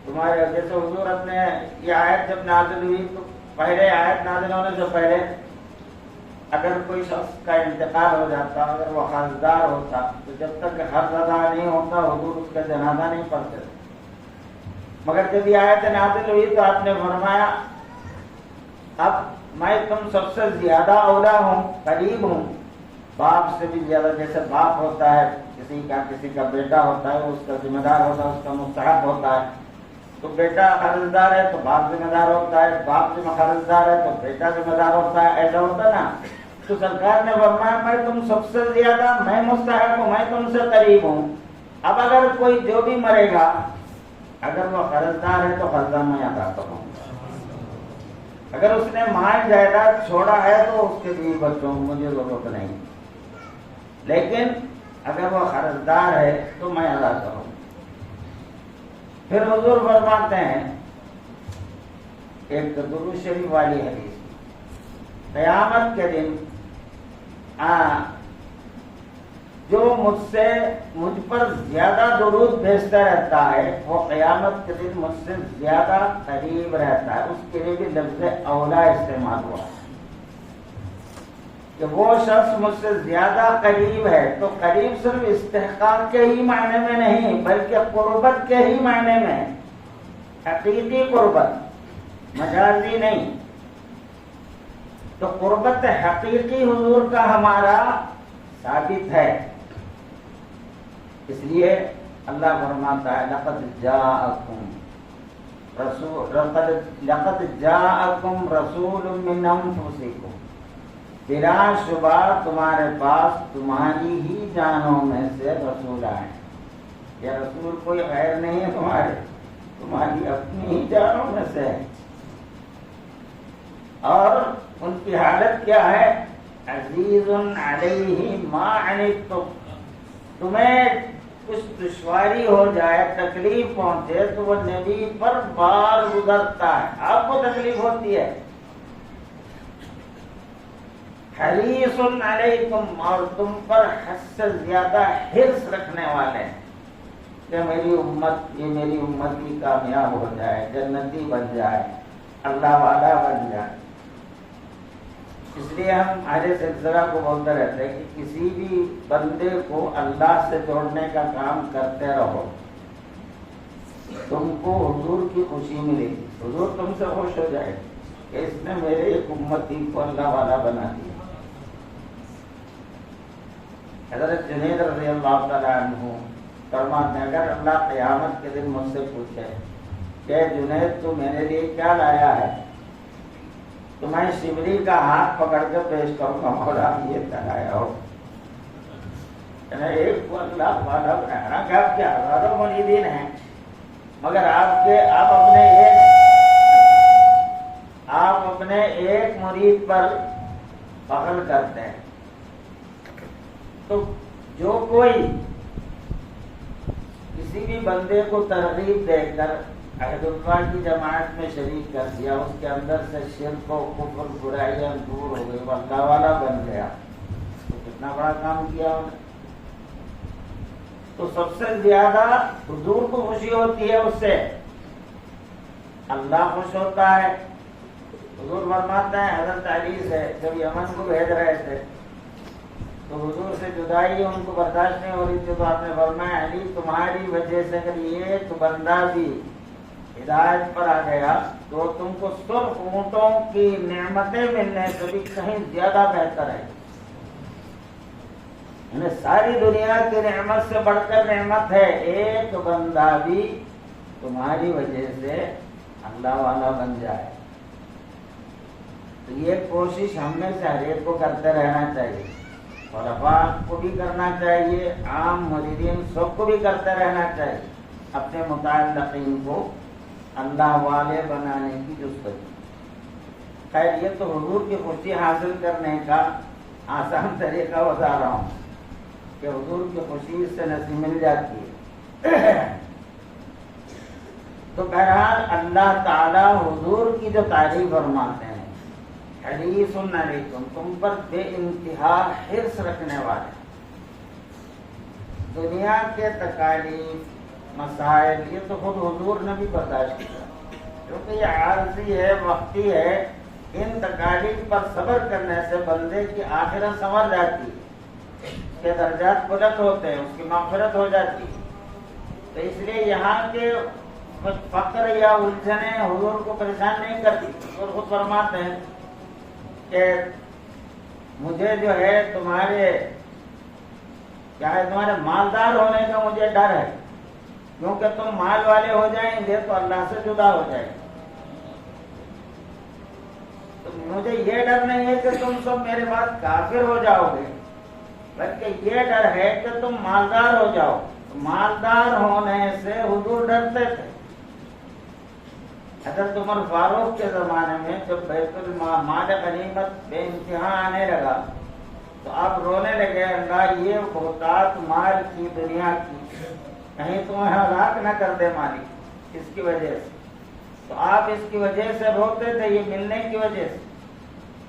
Speaker 1: تمہارے جیسے حضور اپنے یہ آیت جب نازل ہوئی تو پہلے آیت نازل ہونے سے پہلے اگر کوئی شخص کا انتقال ہو جاتا، اگر وہ حرزدار ہوتا تو جب تک حرز ادا نہیں ہوتا حضور اس کا جنازہ نہیں پڑھتے تھے، مگر جب یہ آیت نازل ہوئی تو آپ نے فرمایا اب میں تم سب سے زیادہ اولا ہوں، قریب ہوں، باپ سے بھی زیادہ، جیسے باپ ہوتا ہے کسی کا بیٹا ہوتا ہے اس کا ذمہ دار ہوتا ہے، اس کا مستحق ہوتا ہے، تو بیٹا قرضدار ہے تو باپ ذمہ دار ہوتا ہے، باپ قرضدار ہے تو بیٹا ذمہ دار ہوتا ہے، ایسا ہوتا ہے نا۔ تو سرکار نے فرمایا میں تم سب سے زیادہ، میں مستحق ہوں، میں تم سے قریب ہوں۔ اب اگر کوئی جو بھی مرے گا اگر وہ قرضدار ہے تو قرضہ میں ادا کروں گا، اگر اس نے مال جائیداد چھوڑا ہے تو اس کے لیے بچوں مجھے ضرورت نہیں، لیکن اگر وہ قرضدار ہے تو میں ادا کروں۔ پھر حضور فرماتے ہیں ایک درود شریف والی حدیث، قیامت کے دن جو مجھ پر زیادہ درود بھیجتا رہتا ہے وہ قیامت کے دن مجھ سے زیادہ قریب رہتا ہے۔ اس کے لیے بھی لفظ اولا استعمال ہوا کہ وہ شخص مجھ سے زیادہ قریب ہے، تو قریب صرف استحقاق کے ہی معنی میں نہیں بلکہ قربت کے ہی معنی میں، حقیقی قربت، مجازی نہیں۔ تو قربت حقیقی حضور کا ہمارا ثابت ہے، اس لیے اللہ فرماتا ہے لقد جاءکم رسول من انفسکم، بلا شبہ تمہارے پاس تمہاری ہی جانوں میں سے رسول آئے۔ یہ رسول کوئی غیر نہیں ہے، تمہاری اپنی ہی جانوں میں سے ہے۔ اور ان کی حالت کیا ہے عزیز علیہ ما عنتم، تمہیں کچھ دشواری ہو جائے، تکلیف پہنچے تو وہ نبی پر بار گزرتا ہے، آپ کو تکلیف ہوتی ہے۔ حریص علیکم، اور تم پر حد سے زیادہ حرص رکھنے والے ہیں کہ میری امت، یہ میری امت بھی کامیاب ہو جائے، جنتی بن جائے، اللہ والا بن جائے۔ اس لیے ہم ہمارے سلسلہ کو بولتے رہتے ہیں کہ کسی بھی بندے کو اللہ سے جوڑنے کا کام کرتے رہو، تم کو حضور کی خوشی ملے گی، حضور تم سے خوش ہو جائے کہ اس نے میرے ایک امتی کو اللہ والا بنا دیا۔ حضرت جنید رضی اللہ تعالیٰ عنہ فرماتے ہیں اگر اللہ قیامت کے دن مجھ سے پوچھے کہ جنید تو میرے لیے کیا لایا ہے، تو میں شبلی کا ہاتھ پکڑ کے پیش کروں گا، مولا یہ لایا ہو۔ ایک کو اللہ والا بنانا کہ آپ کے ہزاروں مریدین ہیں، مگر آپ اپنے ایک مرید پر فخر کرتے ہیں۔ تو جو کوئی کسی بھی بندے کو ترغیب دے کر عہد اللہ کی جماعت میں شریک کر دیا، اس کے اندر سے شرک و کفر برائیاں دور ہو گئی، وہ اللہ والا بن گیا، تو کتنا بڑا کام کیا انہوں نے۔ تو سب سے زیادہ حضور کو خوشی ہوتی ہے اس سے، اللہ خوش ہوتا ہے۔ حضور فرماتے ہیں حضرت علی سے جب یمن کو بھیج رہے تھے تو حضور سے جدائی ان کو برداشت نہیں ہو رہی تھی، تو آپ نے فرمایا علی تمہاری وجہ سے اگر یہ تو بندہ بھی ہدایت پر آ گیا تو تم کو سرخ اونٹوں کی نعمتیں ملنے سے بھی کہیں زیادہ بہتر ہے، یعنی ساری دنیا کی نعمت سے بڑھ کر نعمت ہے ایک بندہ بھی تمہاری وجہ سے اللہ والا بن جائے۔ تو یہ کوشش ہم میں سے ہر ایک کو کرتے رہنا چاہیے، خلفاء کو بھی کرنا چاہیے، عام مریدین سب کو بھی کرتے رہنا چاہیے، اپنے متعلقین کو اللہ والے بنانے کی جستجو۔ خیر یہ تو حضور کی خوشی حاصل کرنے کا آسان طریقہ بتا رہا ہوں کہ حضور کی خوشی سے نصیب مل جاتی ہے۔ تو بہرحال اللہ تعالی حضور کی جو تعریف فرماتے ہیں حریص علیکم، تم پر بے انتہا حرص رکھنے والے، دنیا کے تکالیف مسائل یہ تو خود حضور نے بھی برداشت کیا، کیونکہ یہ عارضی ہے، وقتی ہے، ان تکالیف پر صبر کرنے سے بندے کی آخرت سنور جاتی ہے، اس کے درجات بلند ہوتے ہیں، اس کی مغفرت ہو جاتی ہے۔ تو اس لیے یہاں کے فقر یا الجھنیں حضور کو پریشان نہیں کرتی، اور خود فرماتے ہیں کہ مجھے جو ہے تمہارے مالدار ہونے کا مجھے ڈر ہے، کیونکہ تم مال والے ہو جائیں گے تو اللہ سے جدا ہو جائے گا، تو مجھے یہ ڈر نہیں ہے کہ تم سب میرے بعد کافر ہو جاؤ گے، بلکہ یہ ڈر ہے کہ تم مالدار ہو جاؤ۔ مالدار ہونے سے حضور ڈرتے تھے۔ حضرت عمر فاروق کے زمانے میں جب بیت المال غنیمت بے انتہا آنے لگا تو آپ رونے لگے، اللہ یہ بہتات مال کی دنیا کی کہیں تمہیں ہلاک نہ کر دے مالک اس کی وجہ سے۔ تو آپ اس کی وجہ سے روتے تھے، یہ ملنے کی وجہ سے،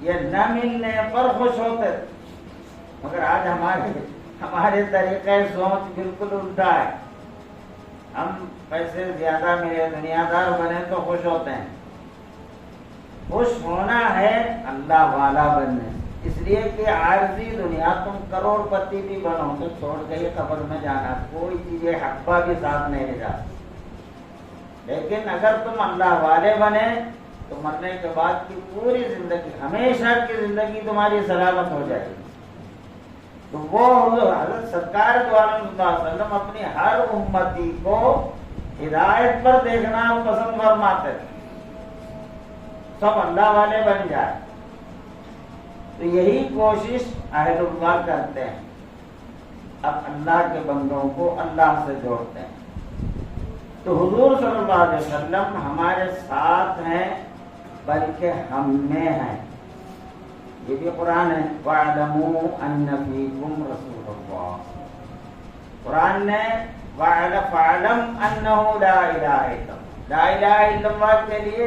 Speaker 1: یہ نہ ملنے پر خوش ہوتے تھے۔ مگر آج ہمارے طریقہ سوچ بالکل الٹا ہے، ہم پیسے زیادہ ملے، دنیا دار بنے تو خوش ہوتے ہیں۔ خوش ہونا ہے اللہ والا بننے، اس لیے کہ عارضی دنیا تم کروڑ پتی بھی بنو تو چھوڑ کے ہی قبر میں جانا، کوئی چیز حقہ بھی ساتھ نہیں لے جا۔ لیکن اگر تم اللہ والے بنے تو مرنے کے بعد کی پوری زندگی، ہمیشہ کی زندگی تمہاری سلامت ہو جائے گی۔ تو وہ حضرت سرکار دو عالم صلی اللہ علیہ وسلم اپنی ہر امتی کو ہدایت پر دیکھنا پسند فرماتے تھے، سب اللہ والے بن جائے۔ تو یہی کوشش اہل اللہ کرتے ہیں، اب اللہ کے بندوں کو اللہ سے جوڑتے ہیں۔ تو حضور صلی اللہ علیہ وسلم ہمارے ساتھ ہیں بلکہ ہم میں ہیں، یہ بھی قرآن ہے، وَاعْلَمُوا أَنَّ فِيكُمْ رَسُولَ اللَّهِ، قرآن نے فَاعْلَمْ أَنَّهُ لَا إِلَهَ إِلَّا اللَّهُ، لا الہ الا اللہ کے لیے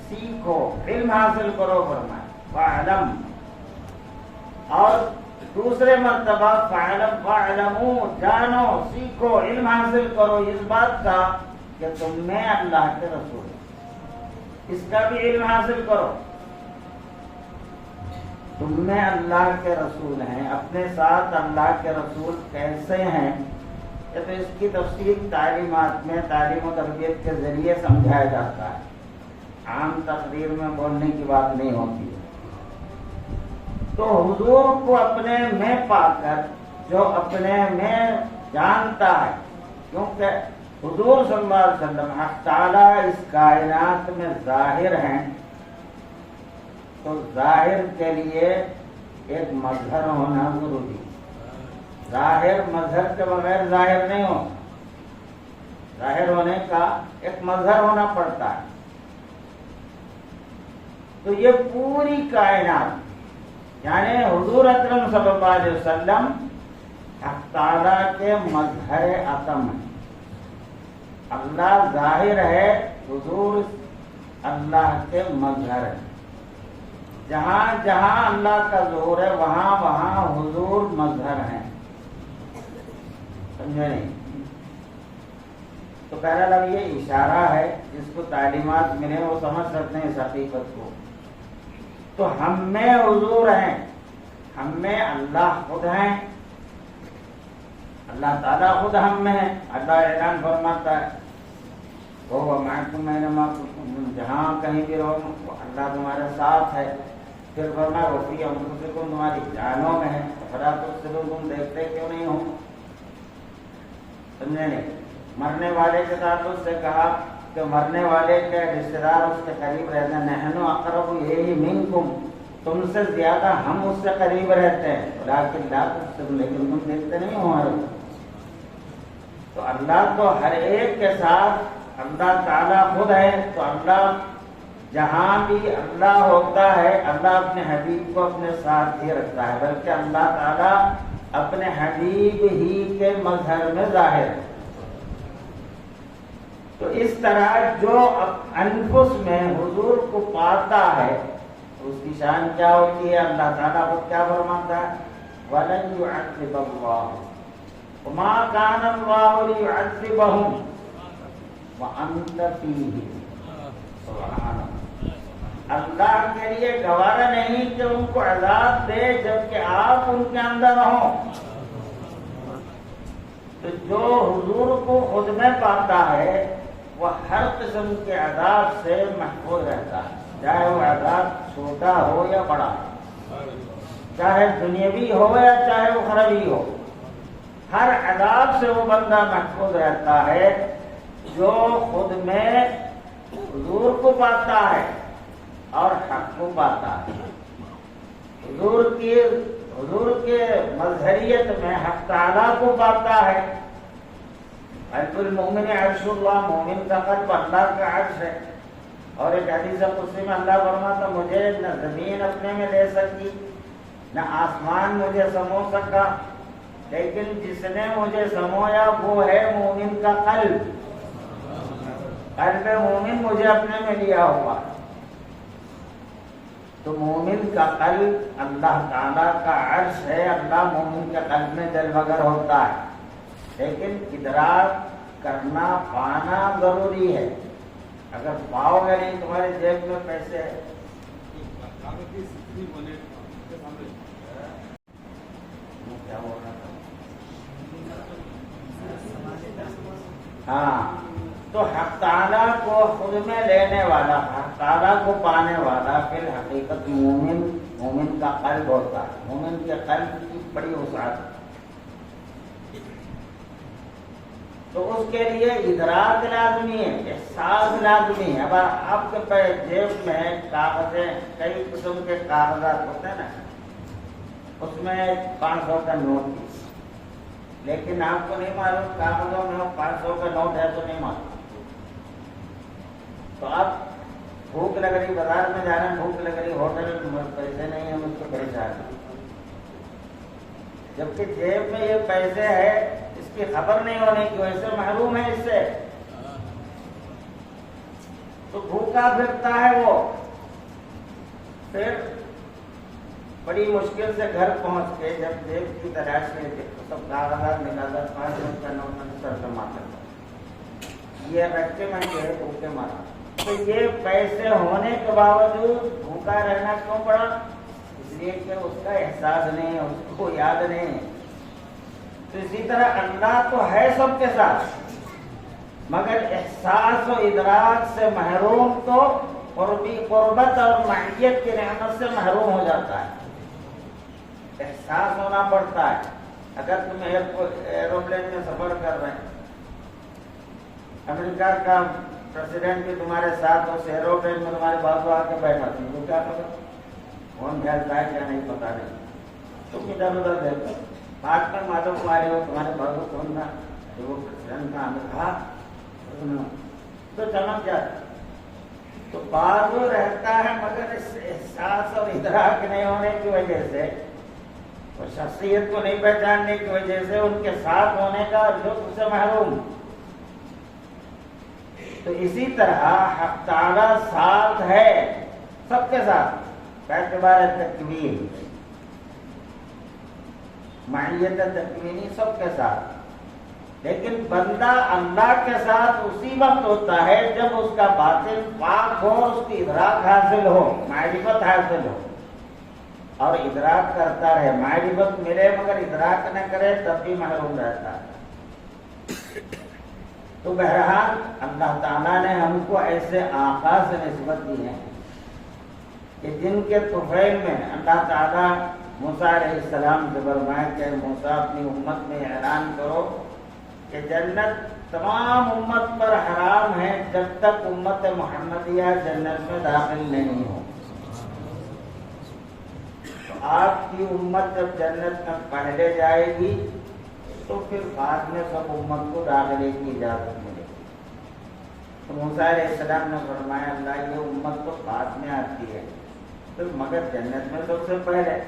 Speaker 1: سیکھو، علم حاصل کرو فرمایا فَاعْلَمْ، اور دوسرے مرتبہ فَاعْلَمُوا، جانو، سیکھو، علم حاصل کرو اس بات کا کہ تم میں اللہ کے رسول ہیں، اس کا بھی علم حاصل کرو، تم میں اللہ کے رسول ہیں۔ اپنے ساتھ اللہ کے رسول کیسے ہیں، یہ تو اس کی تفصیل تعلیمات میں تعلیم و تربیت کے ذریعے سمجھایا جاتا ہے، عام تقریر میں بولنے کی بات نہیں ہوتی ہے۔ تو حضور کو اپنے میں پا کر جو اپنے میں جانتا ہے، کیونکہ حضور صلی اللہ علیہ وسلم حق تعالیٰ اس کائنات میں ظاہر ہیں، تو ظاہر کے لیے ایک مظہر ہونا ضروری ہے، ظاہر مظہر کے بغیر ظاہر نہیں ہو، ظاہر ہونے کا ایک مظہر ہونا پڑتا ہے۔ تو یہ پوری کائنات یعنی حضور اکرم صلی اللہ علیہ وسلم حق تعالیٰ کے مظہر عتم ہے، اللہ ظاہر ہے، حضور اللہ کے مظہر ہے، جہاں جہاں اللہ کا ظہور ہے وہاں وہاں حضور مظہر ہیں، سمجھے نہیں؟ تو پہلا لفظ یہ اشارہ ہے، جس کو تعلیمات ملے وہ سمجھ سکتے ہیں اس حقیقت کو۔ تو ہم میں حضور ہیں، ہم میں اللہ خود ہیں، اللہ تعالیٰ خود ہم میں ہے، اللہ اعلان فرماتا ہے وہ معکم اینما کنتم، جہاں کہیں بھی رہو اللہ تمہارے ساتھ ہے۔ پھر فرمایا وفی انفسکم، تمہاری جانوں میں ہے، فلا تبصرون، تم دیکھتے کیوں نہیں ہو؟ سمجھے نہیں؟ مرنے والے کے تعلق سے کہا کہ مرنے والے کے رشتے دار اس کے قریب رہتے ہیں، نحن اقرب الیہ منکم، تم سے زیادہ ہم اس سے قریب رہتے ہیں، لیکن لا تبصرون، لیکن تم دیکھتے نہیں ہو ہمارے۔ تو اللہ تو ہر ایک کے ساتھ، اللہ تعالیٰ خود ہے، تو اللہ جہاں بھی اللہ ہوتا ہے اللہ اپنے حبیب کو اپنے ساتھ ہی رکھتا ہے، بلکہ اللہ تعالیٰ اپنے حبیب ہی کے مظہر میں ظاہر ہے۔ تو اس طرح جو انفس میں حضور کو پاتا ہے اس کی شان کیا ہوتی ہے؟ اللہ تعالیٰ کو کیا فرماتا ہے؟ وَلَن يُعَذِّبَ اللَّهُ وَمَا كَانَ اللَّهُ لِيُعَذِّبَهُمْ وَأَنْتَ فِيهِمْ، سبحان اللہ، اللہ کے لیے گوارا نہیں کہ ان کو عذاب دے جبکہ آپ ان کے اندر ہوں۔ تو جو حضور کو خود میں پاتا ہے وہ ہر قسم کے عذاب سے محفوظ رہتا ہے، چاہے وہ عذاب چھوٹا ہو یا بڑا، چاہے دنیاوی ہو یا چاہے وہ اخروی ہو، ہر عذاب سے وہ بندہ محفوظ رہتا ہے جو خود میں حضور کو پاتا ہے اور حق کو پاتا ہے۔ حضور کے مظہریت میں حق تعالیٰ کو پاتا ہے۔ قلب المؤمن عرش اللہ، مومن کا قلب اللہ کا عرش ہے، اور ایک حدیث قدسی میں اللہ فرماتا مجھے نہ زمین اپنے میں لے سکی نہ آسمان مجھے سمو سکا، لیکن جس نے مجھے سمویا وہ ہے مومن کا قلب، قلب مومن مجھے اپنے میں لیا ہوا۔ تو مومن کا قلب اللہ تعالیٰ کا عرش ہے، اللہ مومن کے قلب میں جل بگر ہوتا ہے، لیکن ادراک کرنا پانا ضروری ہے۔ اگر پاؤ گے نہیں، تمہارے جیب میں پیسے ہے، کیا بول رہا تھا؟ ہاں، تو حق تعالیٰ کو خود میں لینے والا، حق تعالیٰ کو پانے والا پھر حقیقت مومن کا قلب ہوتا ہے، مومن کے قلب کی بڑی وسعت۔ تو اس کے لیے ادراک لازمی ہے، احساس لازمی ہے۔ اب آپ کے جیب میں کاغذیں، کئی قسم کے کاغذات ہوتے ہیں نا، اس میں 500 کا نوٹ بھی، لیکن آپ کو نہیں معلوم کاغذوں میں 500 کا نوٹ ہے تو نہیں معلوم۔ تو اب بھوک لگ رہی، بازار میں جانا بھوک لگ رہی، ہوٹل میں پیسے نہیں ہیں، مجھ کو پریشان، جبکہ جیب میں یہ پیسے ہے، اس کی خبر نہیں ہونے کی وجہ سے محروم ہے اس سے، تو بھوکا پھرتا ہے وہ، پھر بڑی مشکل سے گھر پہنچ کے جب جیب کی تلاش میں سب کاغذات نکالا، 5 روپے کا نوٹ سر جمع کرتا، یہ رکھتے میں کہ بھوکے مارا، تو یہ پیسے ہونے کے باوجود بھوکا رہنا کیوں پڑا؟ اس لیے کہ اس کا احساس نہیں ہے، اس کو یاد نہیں ہے۔ تو اسی طرح اللہ تو ہے سب کے ساتھ، مگر احساس و ادراک سے محروم تو قربت اور معیت کی نعمت سے محروم ہو جاتا ہے، احساس ہونا پڑتا ہے۔ اگر تم ایروپلین میں سفر کر رہے ہیں، امریکہ کا پریزیڈنٹ بھی تمہارے ساتھ، اس ایروپلین میں تمہارے بازو آ کے بیٹھا، تم کو کیا پتا کون پھیلتا ہے کیا نہیں پتا نہیں، تم ادھر ادھر دیکھو، بات میں معلوم تمہارے ہو تمہارے بازو کون تھا، وہ پریزیڈنٹ کا امریکہ تو چمک جاتا، تو بازو رہتا ہے، مگر اس احساس اور ادراک نہیں ہونے کی وجہ سے، اور شخصیت کو نہیں پہچاننے کی وجہ سے ان کے ساتھ ہونے کا لطف سے محروم۔ تو اسی طرح حق تعالیٰ ساتھ ہے سب کے ساتھ، باعتبار تکوین، معیت تکوینی سب کے ساتھ، لیکن بندہ اللہ کے ساتھ اسی وقت ہوتا ہے جب اس کا باطن پاک ہو، اس کی ادراک حاصل ہو، معرفت حاصل ہو، اور ادراک کرتا رہے، معرفت ملے مگر ادراک نہ کرے تب بھی محروم رہتا ہے۔ تو بہرحال اللہ تعالیٰ نے ہم کو ایسے آقا سے نسبت دی ہے کہ جن کے طفیل میں اللہ تعالیٰ موسیٰ علیہ السلام سے فرمایا کہ موسیٰ اپنی امت میں اعلان کرو کہ جنت تمام امت پر حرام ہے جب تک امت محمدیہ جنت میں داخل نہیں ہو۔ تو آپ کی امت جب جنت میں پہلے جائے گی تو پھر بعد میں سب امت کو داخلے کی اجازت ملے گی۔ تو موسیٰ علیہ السلام نے فرمایا اللہ یہ امت تو بعد میں آتی ہے تو مگر جنت میں سب سے پہلے،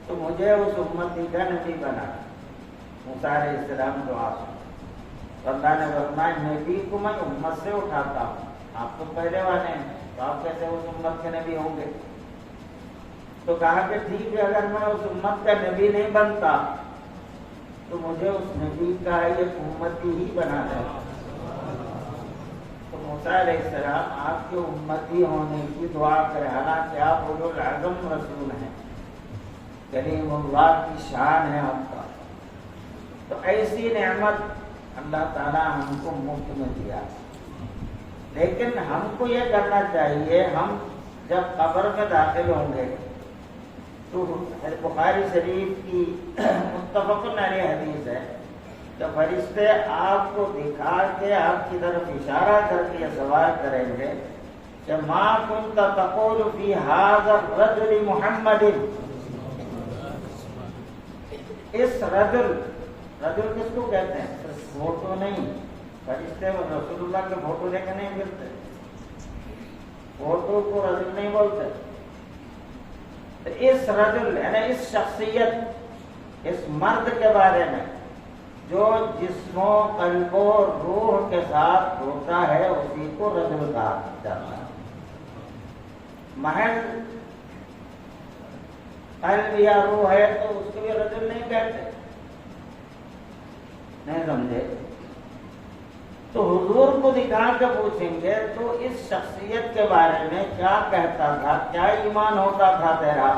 Speaker 1: تو مجھے اس امتی کا نبی بنا۔ موسیٰ علیہ السلام دعا سن، اللہ نے فرمایا نبی کو میں امت سے اٹھاتا ہوں، آپ تو پہلے والے ہیں تو آپ کیسے اس امت کے نبی ہوں گے؟ تو کہا کہ ٹھیک ہے، اگر میں اس امت کا نبی نہیں بنتا تو مجھے اس نبی کا ایک امتی ہی بنا ہے۔ تو موسیٰ علیہ السلام آپ کے امتی ہونے کی دعا کرے، حالانکہ آپ اولو العزم رسول ہیں، کلیم اللہ کی شان ہے آپ کا۔ تو ایسی نعمت اللہ تعالیٰ ہم کو مفت میں دیا، لیکن ہم کو یہ کرنا چاہیے، ہم جب قبر میں داخل ہوں گے تو بخاری شریف کی متفق علیہ حدیث ہے کہ فرشتے آپ کو دکھا کے آپ کی طرف اشارہ کر کے سوال کریں گے کہ ما کنت تقول فی ھذا الرجل محمد، اس رجل کس کو کہتے ہیں؟ فوٹو نہیں، فرشتے رسول اللہ کے فوٹو لے کے نہیں ملتے، فوٹو کو رجل نہیں بولتے۔ اس رجل یعنی اس شخصیت، اس مرد کے بارے میں جو جسم و قلب و روح کے ساتھ ہوتا ہے اسی کو رجل کہا جاتا ہے۔ محض قلب یا روح ہے تو اس کو بھی رجل نہیں کہتے، نہیں سمجھے؟ تو حضور کو دکھا کے پوچھیں گے تو اس شخصیت کے بارے میں کیا کہتا تھا، کیا ایمان ہوتا تھا تیرا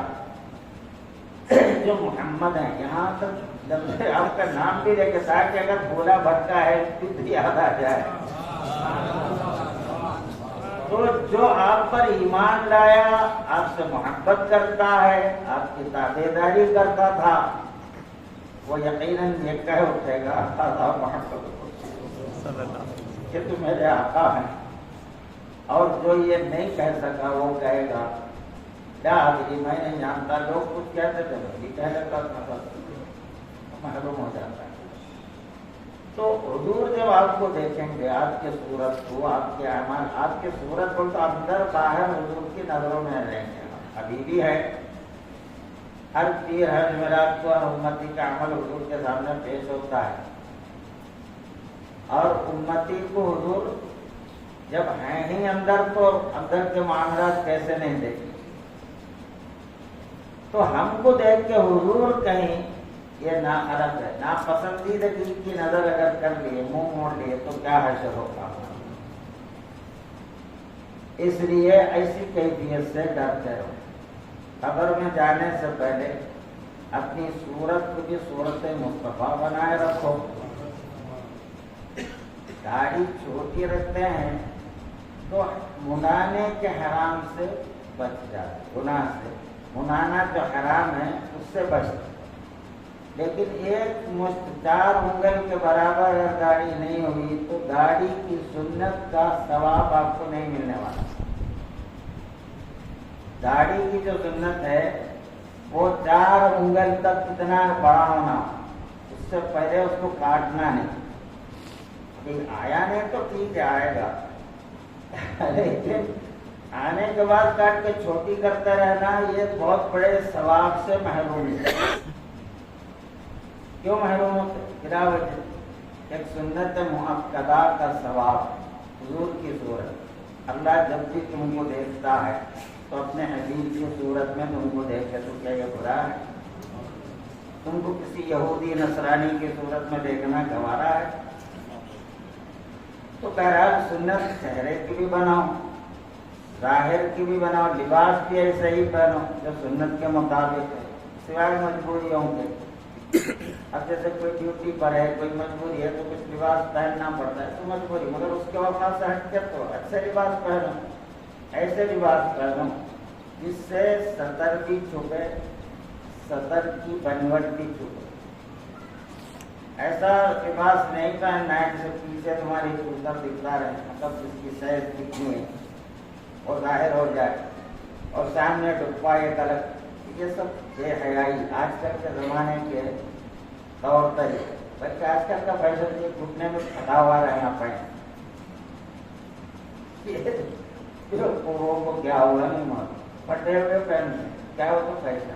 Speaker 1: جو محمد ہے؟ یہاں تک جب آپ کا نام بھی لے کے تاکہ اگر بولا بھٹکا ہے تو یاد آ جائے۔ تو جو آپ پر ایمان لایا، آپ سے محبت کرتا ہے، آپ کی تابعداری کرتا تھا، وہ یقیناً یہ کہہ اٹھے گا اللہ محمد کہ تو میرے آقا ہیں، اور جو یہ نہیں کہہ سکا وہ کہے گا کیا حاضری میں نہیں جانتا، لوگ کچھ کہتے تھے کہہ لیتا تھا، محروم ہو جاتا ہے۔ تو حضور جب آپ کو دیکھیں گے، آپ کی صورت کو، آپ کے اعمال، آپ کی صورت کو، تو اندر باہر حضور کی نظروں میں رہیں گے. ابھی بھی ہے، ہر پیر ہر جمعرات کو ہر امتی کا عمل حضور کے سامنے پیش ہوتا ہے، اور امتی کو حضور جب ہیں ہی اندر تو اندر کے معاملات کیسے نہیں دیکھیں. تو ہم کو دیکھ کے حضور کہیں یہ ناحرف ہے، ناپسندیدگی کی نظر اگر کر لیے، منہ موڑ لیے، تو کیا حشر ہوگا. اس لیے ایسی کیفیت سے ڈرتے رہو. قبر میں جانے سے پہلے اپنی صورت کو بھی صورت مصطفیٰ بنائے رکھو. داڑھی چھوٹی رکھتے ہیں تو منانے کے حرام سے بچ جاتے، گناہ سے. منانا جو حرام ہے اس سے بچتے. لیکن ایک مشت 4 انگل کے برابر اگر داڑھی نہیں ہوئی تو داڑھی کی سنت کا ثواب آپ کو نہیں ملنے والا. داڑھی کی جو سنت ہے وہ 4 انگل تک کتنا بڑا ہونا، اس سے پہلے اس کو کاٹنا نہیں. آیا نہیں تو ٹھیک ہے، آئے گا، لیکن آنے کے بعد کاٹ کے چھوٹی کرتے رہنا یہ بہت بڑے ثواب سے محروم ہے. کیوں محروم ہوتے؟ بلا وجہ. ایک سنت مؤکدہ کا ثواب، حضور کی صورت. اللہ جب بھی تم کو دیکھتا ہے تو اپنے حبیب کی صورت میں تم کو دیکھے تو کیا یہ برا ہے؟ تم کو کسی یہودی نصرانی کی صورت میں دیکھنا گوارا ہے؟ تو بہرحال سنت چہرے کی بھی بناؤ، ظاہر کی بھی بناؤ، لباس بھی ایسے ہی پہنو جو سنت کے مطابق ہے، سوائے مجبوریوں کے. اب جیسے کوئی ڈیوٹی پر ہے، کوئی مجبوری ہے تو کچھ لباس پہننا پڑتا ہے تو مجبوری، مگر اس کے وفا سے ہٹ کے تو اچھے لباس پہنو، ایسے لباس پہنو جس سے سطر بھی چھپے، سطر کی بنوٹ بھی چھپے. ایسا لباس نہیں پہننا ہے جسے پیچھے تمہاری سطر دکھتا رہے، مطلب جس کی صحت دکھنی ہے اور ظاہر ہو جائے، اور سامنے ڈبا ایک الگ. یہ سب بے حیائی آج کل کے زمانے کے طور طریقے. بلکہ آج کل کا فیشن یہ گھٹنے میں پھٹا ہوا رہنا پڑے، کو کیا ہوا نہیں معلوم، پھٹے ہوئے پہننے کیا ہو تو فیشن.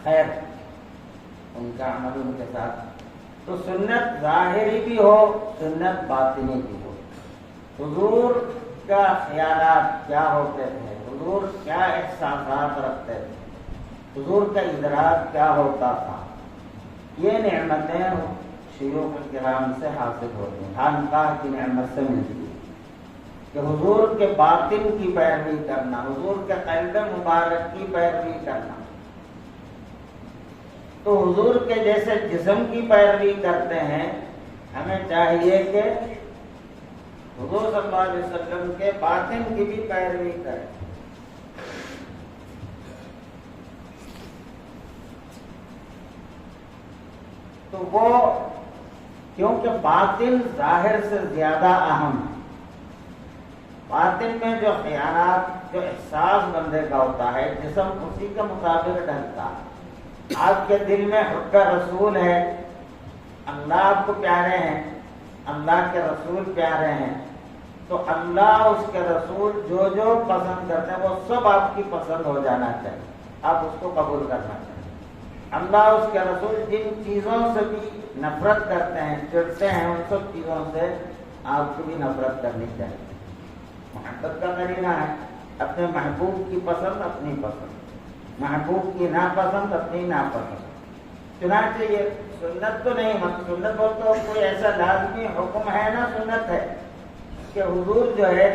Speaker 1: خیر، ان کا عمل ان کے ساتھ. تو سنت ظاہری بھی ہو، سنت باطنی بھی ہو. حضور کا خیالات کیا ہوتے تھے، حضور کیا احساسات رکھتے تھے، حضور کا ادراک کیا ہوتا تھا، یہ نعمتیں شیوخ الکرام سے حاصل ہوتی ہیں. خانقاہ کی نعمت سے ملتی ہے کہ حضور کے باطن کی پیروی کرنا، حضور کے قلب مبارک کی پیروی کرنا. تو حضور کے جیسے جسم کی پیروی کرتے ہیں، ہمیں چاہیے کہ حضور صلی اللہ علیہ وسلم کے باطن کی بھی پیروی کریں. تو وہ کیونکہ باطن ظاہر سے زیادہ اہم ہے. باطن میں جو خیالات، جو احساس بندے کا ہوتا ہے، جسم اسی کے مطابق ڈھلتا ہے. آپ کے دل میں حب رسول ہے، اللہ آپ کو پیارے ہیں، اللہ کے رسول پیارے ہیں، تو اللہ اس کے رسول جو جو پسند کرتے ہیں وہ سب آپ کی پسند ہو جانا چاہیے، آپ اس کو قبول کرنا چاہیے. اللہ اس کے رسول جن چیزوں سے بھی نفرت کرتے ہیں، چڑھتے ہیں، ان سب چیزوں سے آپ کو بھی نفرت کرنی چاہیے. محبت کا قرینہ ہے اپنے محبوب کی پسند اپنی پسند، محبوب کی ناپسند اپنی ناپسند. چنانچہ یہ سنت تو نہیں، سنت ہو تو کوئی ایسا لازمی حکم ہے نا، سنت ہے کہ حضور جو ہے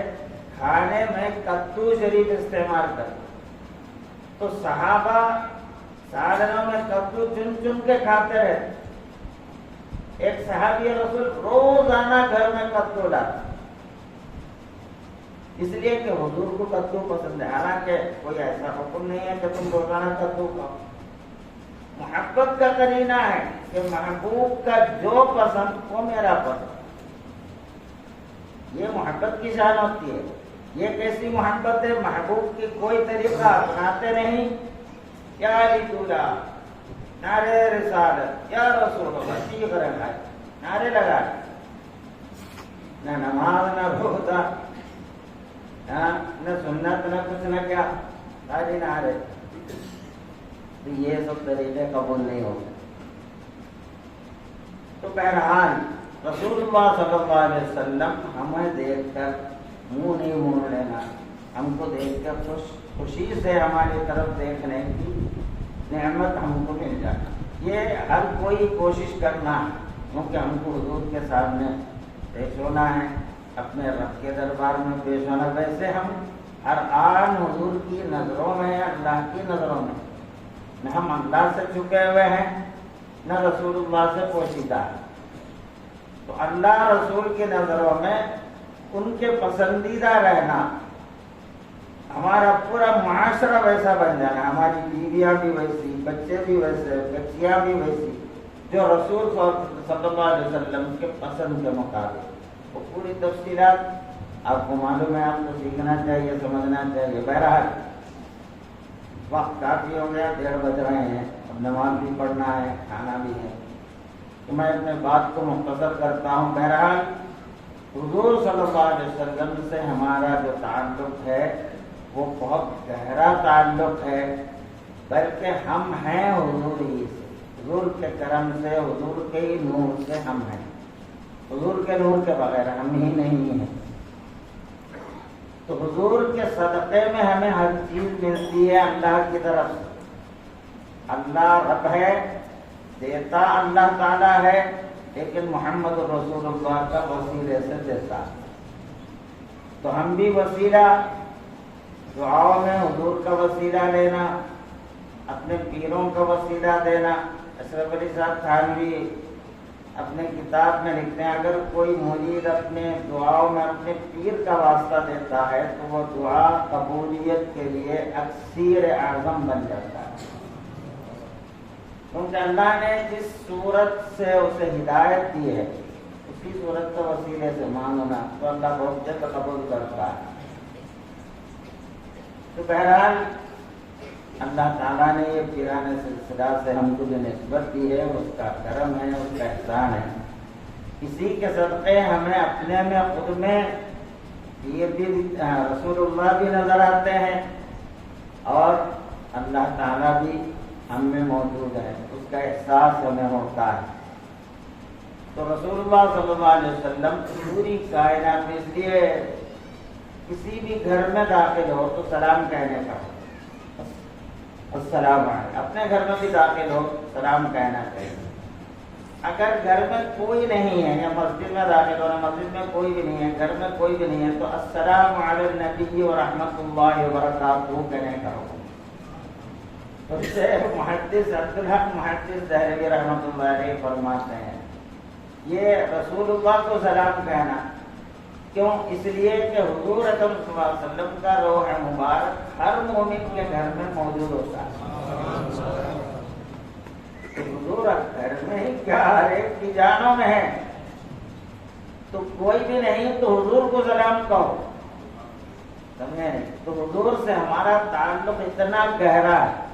Speaker 1: کھانے میں کدو شریف استعمال کرتے. تو صحابہ سالنوں میں کدو چن چن کے کھاتے رہے. ایک صحابی رسول روزانہ گھر میں کدو لاتے، اس لیے کہ حضور کو کدو پسند ہے. حالانکہ کوئی ایسا حکم نہیں ہے کہ تم روزانہ کدو کھاؤ. محبت کا قرینہ ہے کہ محبوب کا جو پسند وہ میرا پسند. یہ محبت کی شان ہوتی ہے. یہ کیسی محبت ہے؟ محبوب کی کوئی طریقہ اپناتے نہیں. یا علی دولا نعرے رسالت یا رسول اللہ چیخ رہا ہے، نعرے لگا، نہ نماز نہ روزہ نہ سنت نہ کچھ نہ کیا، سارے نعرے. تو یہ سب طریقے قبول نہیں ہوتے. تو بہرحال رسول اللہ صلی اللہ علیہ وسلم ہمیں دیکھ کر منہ نہیں موڑ لینا، ہم کو دیکھ کر خوشی سے ہماری طرف دیکھنے کی نعمت ہم کو مل جانا. یہ ہر کوئی کوشش کرنا ہے، کیونکہ ہم کو حضور کے سامنے پیش ہونا ہے، اپنے رب کے دربار میں پیش ہونا. ویسے ہم ہر آن حضور کی نظروں میں، اللہ کی نظروں میں، نہ ہم اللہ سے چھپے ہوئے ہیں نہ رسول اللہ سے پوشیدہ ہے. تو اللہ رسول کی نظروں میں ان کے پسندیدہ رہنا، ہمارا پورا معاشرہ ویسا بن جانا، ہماری بیویاں بھی ویسی، بچے بھی ویسے، بچیاں بھی ویسی، جو رسول صلی اللہ علیہ وسلم کے پسند کے مطابق. وہ پوری تفصیلات آپ کو معلوم ہے، آپ کو سیکھنا چاہیے، سمجھنا چاہیے. بہرحال وقت کافی ہو گیا، 1:30 بج رہے ہیں، اب نماز بھی پڑھنا ہے، کھانا بھی ہے، تو میں اپنے بات کو مختصر کرتا ہوں. بہرحال حضور صلی اللہ علیہ وسلم سے ہمارا جو تعلق ہے وہ بہت گہرا تعلق ہے، بلکہ ہم ہیں حضور ہی سے، حضور کے کرم سے، حضور کے ہی نور سے ہم ہیں. حضور کے نور کے بغیر ہم ہی نہیں ہیں. تو حضور کے صدقے میں ہمیں ہر چیز ملتی ہے اللہ کی طرف سے. اللہ رب ہے، دیتا اللہ تعالیٰ ہے، لیکن محمد رسول اللہ کا وسیلے سے دیتا. تو ہم بھی وسیلہ دعاؤں میں حضور کا وسیلہ لینا، اپنے پیروں کا وسیلہ دینا. اشرف علی صاحب تھانوی اپنے کتاب میں لکھتے ہیں، اگر کوئی مرید اپنے دعاؤں میں اپنے پیر کا واسطہ دیتا ہے تو وہ دعا قبولیت کے لیے اکسیر اعظم بن جاتا ہے. کیونکہ اللہ نے جس صورت سے اسے ہدایت دی ہے اسی صورت کے وسیلے سے مانگنا تو اللہ بہت جلد قبول کرتا ہے. تو بہرحال اللہ تعالیٰ نے یہ پیرانے سلسلہ سے ہم کو جو نسبت دی ہے اس کا کرم ہے، اس کا احسان ہے. اسی کے صدقے ہمیں اپنے میں خود میں یہ بھی رسول اللہ بھی نظر آتے ہیں اور اللہ تعالیٰ بھی ہم میں موجود ہے، اس کا احساس ہمیں ہوتا ہے. تو رسول اللہ صلی اللہ علیہ وسلم پوری کائنات میں، اس لیے کسی بھی گھر میں داخل ہو تو سلام کہنے کا ہو، السلام علیکم. اپنے گھر میں بھی داخل ہو سلام کہنا چاہیے. اگر گھر میں کوئی نہیں ہے یا مسجد میں داخل ہونا، مسجد میں کوئی بھی نہیں ہے، گھر میں کوئی بھی نہیں ہے، تو السلام علی النبی ورحمۃ اللہ وبرکاتہ کہنے کا ہو. اس سے محدث عبدالحق محدث دہلوی رحمۃ اللہ علیہ فرماتے ہیں یہ رسول اللہ کو سلام کہنا کیوں؟ اس لیے کہ حضور اکرم صلی اللہ علیہ وسلم کا روح مبارک ہر مومن کے گھر میں موجود ہوتا ہے. حضور گھر میں ہی کیا ہر ایک کی جانوں میں ہے، تو کوئی بھی نہیں تو حضور کو سلام کہو، سمجھے؟ تو حضور سے ہمارا تعلق اتنا گہرا ہے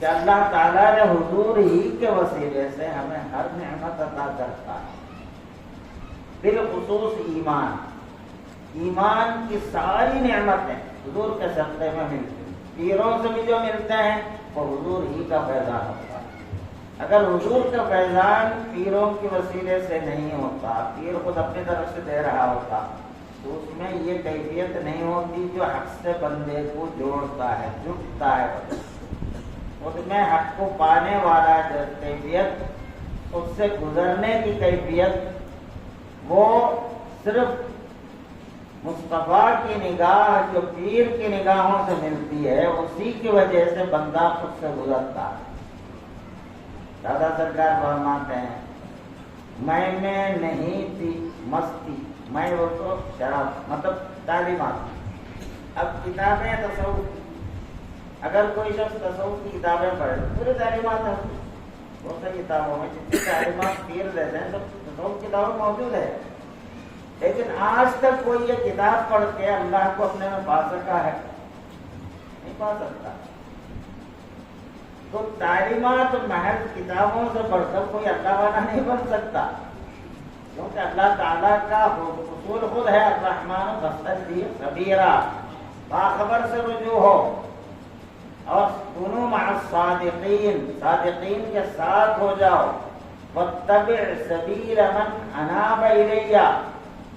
Speaker 1: کہ اللہ تعالیٰ نے حضور ہی کے وسیلے سے ہمیں ہر نعمت عطا کرتا ہے. بالخصوص ایمان، ایمان کی ساری نعمتیں حضور کے صدقے میں ملتی ہیں. پیروں سے بھی جو ملتے ہیں وہ حضور ہی کا فیضان ہوتا ہے. اگر حضور کا فیضان پیروں کے وسیلے سے نہیں ہوتا، پیر خود اپنی طرف سے دے رہا ہوتا، تو اس میں یہ کیفیت نہیں ہوتی جو حق سے بندے کو جوڑتا ہے، جڑتا ہے. اس میں حق کو پانے والا جو کیفیت، اس سے گزرنے کی کیفیت، وہ صرف مصطفیٰ کی نگاہ جو پیر کی نگاہوں سے ملتی ہے، اسی کی وجہ سے بندہ خود سے گزرتا ہے. دادا سرکار فرماتے ہیں میں نہیں تھی مستی، میں وہ تو شراب، مطلب تعلیمات. اب کتابیں تصوف، اگر کوئی شخص تصوف کی کتابیں پڑھے پورے تعلیمات ہیں، بہت سی کتابوں میں جتنی تعلیمات پیر دیتے ہیں سب تصوف کتابیں موجود ہے، لیکن آج تک کوئی یہ کتاب پڑھ کے اللہ کو اپنے میں پا سکا ہے؟ نہیں پا سکتا. تو تعلیمات محض کتابوں سے پڑھ کر کوئی اللہ والا نہیں بن سکتا، کیونکہ اللہ تعالیٰ کا اصول خود ہے الرحمن فاستبشر خبیرا، باخبر سے رجوع ہو، اور کنوا مع الصادقین، صادقین کے ساتھ ہو جاؤ، واتبع سبیل من اناب الی،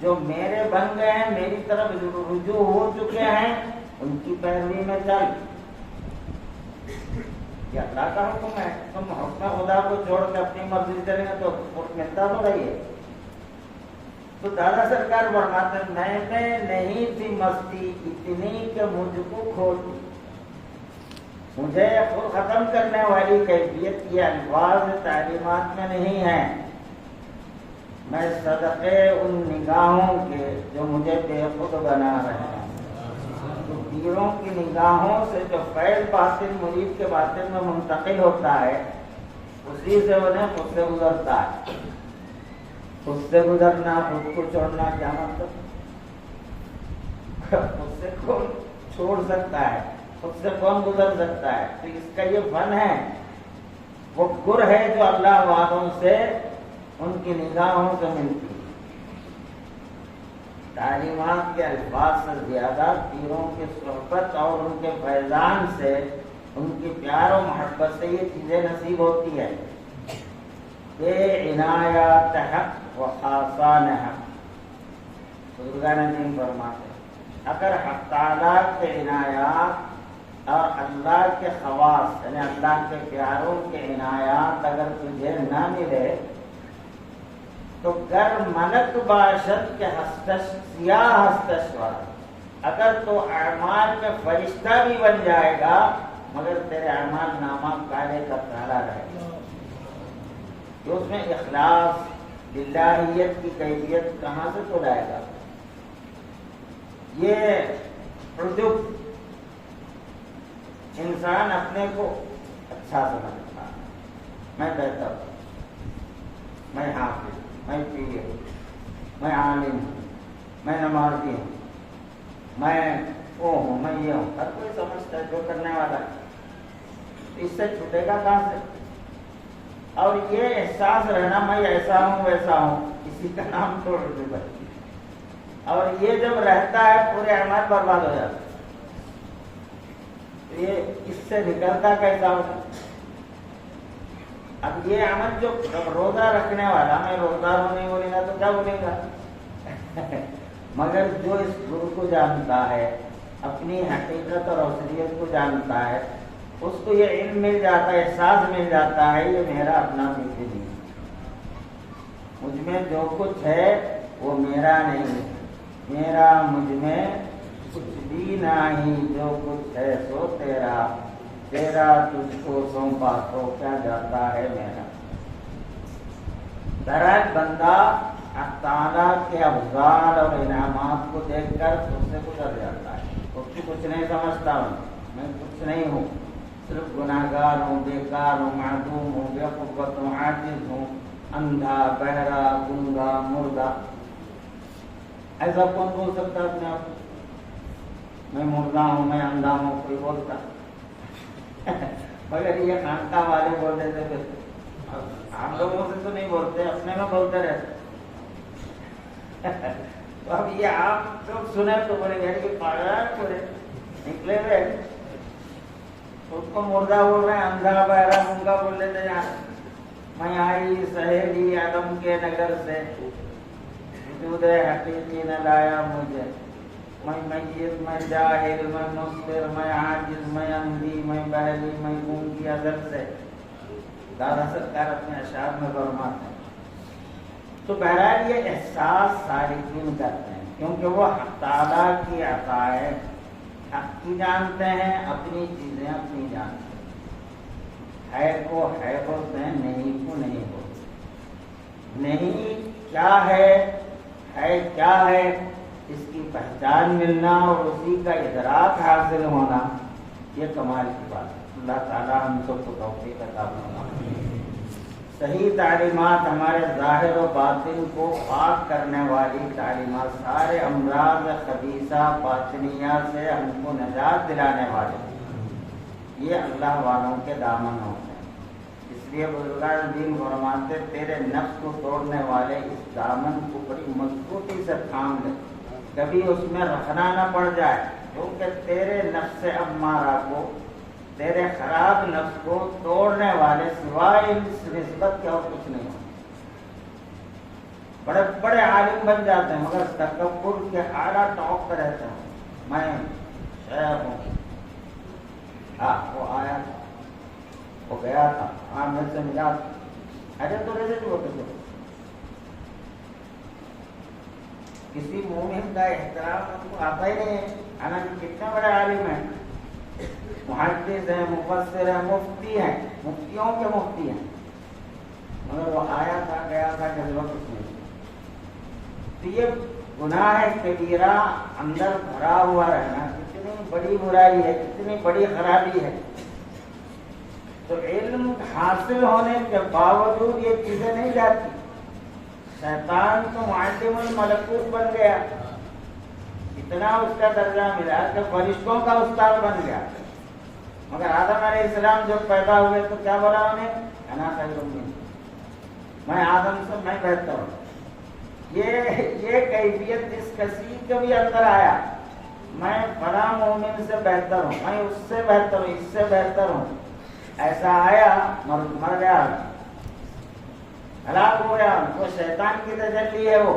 Speaker 1: جو میرے بن گئے ہیں، میری طرف رجوع ہو چکے ہیں، ان کی پیروی میں چل۔ یہ اللہ کا حکم ہے، تم حکم خدا کو چھوڑ کے اپنی مرضی چلیں گے تو ملتا تو رہی ہے۔ تو دادا سرکار فرماتے ہیں میں نہیں تھی مستی اتنی کہ مجھ کو کھو دی، مجھے خود ختم کرنے والی کیفیت یہ الفاظ تعلیمات میں نہیں ہیں۔ میں صدقے ان نگاہوں کے جو مجھے بے خود بنا رہے ہیں، تو پیروں کی نگاہوں سے جو فیض باطن مرید کے باطن میں منتقل ہوتا ہے، اسی سے انہیں خود سے گزرتا ہے۔ خود سے گزرنا، خود کو چھوڑنا کیا مطلب؟ خود سے کون چھوڑ سکتا ہے؟ خود سے کون گزر سکتا ہے؟ تو اس کا یہ فن ہے، وہ گر ہے جو اللہ والوں سے ان کی نگاہوں سے ملتی ہے۔ تعلیمات کے الفاظ سے زیادہ پیروں کی صحبت اور ان کے فیضان سے، ان کی پیار و محبت سے یہ چیزیں نصیب ہوتی ہے۔ بے عنایات حق و خاصان حق، بزرگان دین فرماتے ہیں اگر حق تعالیٰ کے عنایات اور اللہ کے خواص یعنی اللہ کے پیاروں کے عنایات اگر تجھے نہ ملے تو گر ملک باشد کے سیاہ ہستشور، اگر تو اعمال میں فرشتہ بھی بن جائے گا مگر تیرے اعمال نامہ کالے کا کالا رہے گا، کہ اس میں اخلاص للہیت کی کیفیت کہاں سے تو لائے گا؟ یہ عجب انسان اپنے کو اچھا سمجھتا ہے، میں بہتر ہوں، میں حافظ، میں پیر ہوں، میں عالم ہوں، میں نمازی ہوں، میں وہ ہوں، میں یہ ہوں، ہر کوئی سمجھتا ہے جو کرنے والا ہے، اس سے چھوٹے گا کہاں سے؟ اور یہ احساس رہنا میں ایسا ہوں ویسا ہوں، اسی کا نام تو عجب ہے، اور یہ جب رہتا ہے پورے اعمال برباد ہو جاتے ہیں۔ یہ اس سے نکلتا کیسا ہوگا؟ اب یہ عمل جو روزہ رکھنے والا، میں روزہ نہیں بولے گا تو کیا بولے گا؟ مگر جو اس گرو کو جانتا ہے، اپنی حقیقت اور اصلیت کو جانتا ہے، اس کو یہ علم مل جاتا ہے، احساس مل جاتا ہے یہ میرا اپنا ملک نہیں، مجھ میں جو کچھ ہے وہ میرا نہیں، میرا مجھ میں کچھ بھی نہیں، جو کچھ ہے سو تیرا، تیرا تجھ کو سونپا تو کیا جاتا ہے میرا۔ درائق بندہ تعالیٰ کے افضال اور انعامات کو دیکھ کر اس سے گزر جاتا ہے، اس کو کچھ نہیں سمجھتا ہوں، میں کچھ نہیں ہوں، صرف گناہگار ہوں، بیکار ہوں، معدوم ہوں، بے قوت ہوں، عاجز ہوں، اندھا، بہرا، گنگا، مردہ۔ ایسا کون بول سکتا ہے اپنے آپ کو؟ میں مردہ ہوں، میں اندھا ہوں، کوئی بولتا؟ مگر یہ خانقاہ والے بول دیتے تھے، ہم لوگوں سے تو نہیں بولتے، اپنے میں بولتے رہتے۔ تو اب یہ آپ لوگ سنیں تو بولے گھر کے پاگل پورے نکلے ہوئے، اس کو مردہ بول رہے ہیں، اندھا، بہرا، گنگا بول لیتے ہیں۔ میں آئی سہیلی عدم کے نگر سے، وجود حقیقی نہ لایا مجھے، میں میت، میں جاہل، میں مصبر، میں عاجز، میں اندھی، میں بہلی، میں گونگی ازل سے، دادا سرکار اپنے اشعار میں فرماتے ہیں۔ تو بہرحال یہ احساس سالکین کرتے ہیں، کیونکہ وہ حق تعالیٰ کی عطا ہے، حق کی جانتے ہیں، اپنی چیزیں اپنی جانتے ہیں، ہے کو ہے بولتے ہیں، نہیں کو نہیں بولتے۔ نہیں کیا ہے کیا ہے، اس کی پہچان ملنا اور اسی کا ادراک حاصل ہونا، یہ کمال کی بات ہے۔ اللہ تعالیٰ ہم سب کو توفیق عطا فرمائے۔ صحیح تعلیمات ہمارے ظاہر و باطن کو پاک کرنے والی تعلیمات، سارے امراض خبیثہ باطنیہ سے ہم کو نجات دلانے والے، یہ اللہ والوں کے دامن ہوتے ہیں. اس لیے بزرگان دین فرماتے تیرے نفس کو توڑنے والے اس دامن کو بڑی مضبوطی سے تھام لے، کبھی اس میں رکھنا نہ پڑ جائے، کیونکہ تیرے نفس امارہ کو، تیرے خراب نفس کو توڑنے والے سوائے اس نسبت کے اور کچھ نہیں ہوتے. بڑے بڑے عالم بن جاتے ہیں مگر تکبر کے اعلیٰ ٹاپ پہ رہتے ہیں. میں شیخ ہوں. وہ آیا تھا، وہ گیا تھا، عامر سے ملا. ارے تو رہے تھے وہ کسی مومن کا احترام ان کو آتا ہی نہیں ہے. حالانکہ کتنے بڑے عالم ہیں، محدث ہیں، مفسر ہیں، مفتی ہیں، مفتیوں کے مفتی ہیں، مگر وہ آیا تھا گیا تھا جذبہ کچھ نہیں. تو یہ گناہ کبیرہ اندر بھرا ہوا رہنا کتنی بڑی برائی ہے، کتنی بڑی خرابی ہے. تو علم حاصل ہونے کے باوجود یہ چیزیں نہیں جاتی. شیطان تو معلم الملکوت بن گیا، اتنا اس کا درجہ ملا کہ فرشتوں کا استاد بن گیا. مگر آدم علیہ السلام جب پیدا ہوئے تو کیا بولا انہیں؟ انا خیر منہ، میں آدم سے میں بہتر ہوں. یہ کیفیت جس کسی کے بھی اندر آیا، میں فلاں مومن سے بہتر ہوں، میں اس سے بہتر ہوں، اس سے بہتر ہوں، ایسا آیا مر گیا، ہلاک ہو گیا. وہ شیطان کی تجلی ہے. وہ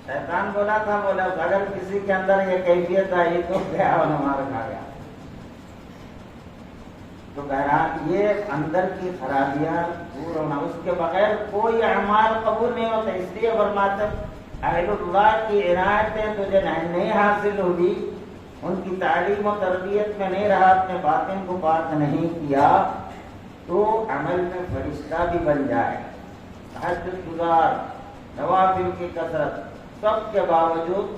Speaker 1: شیطان بولا اگر کسی کے اندر یہ کیفیت آئی تو گیا اور مار کھا گیا. تو بہرحال یہ اندر کی خرابیاں دور ہونا، اس کے بغیر کوئی اعمال قبول نہیں ہوتا. اس لیے فرماتے اہل اللہ کی عنایتیں تجھے نہیں حاصل ہوگی، ان کی تعلیم و تربیت میں نہیں رہا، اپنے باطن کو پاک نہیں کیا، تو عمل میں فرشتہ بھی بن جائے، تہجد گزار، نوافل کی کثرت، سب کے باوجود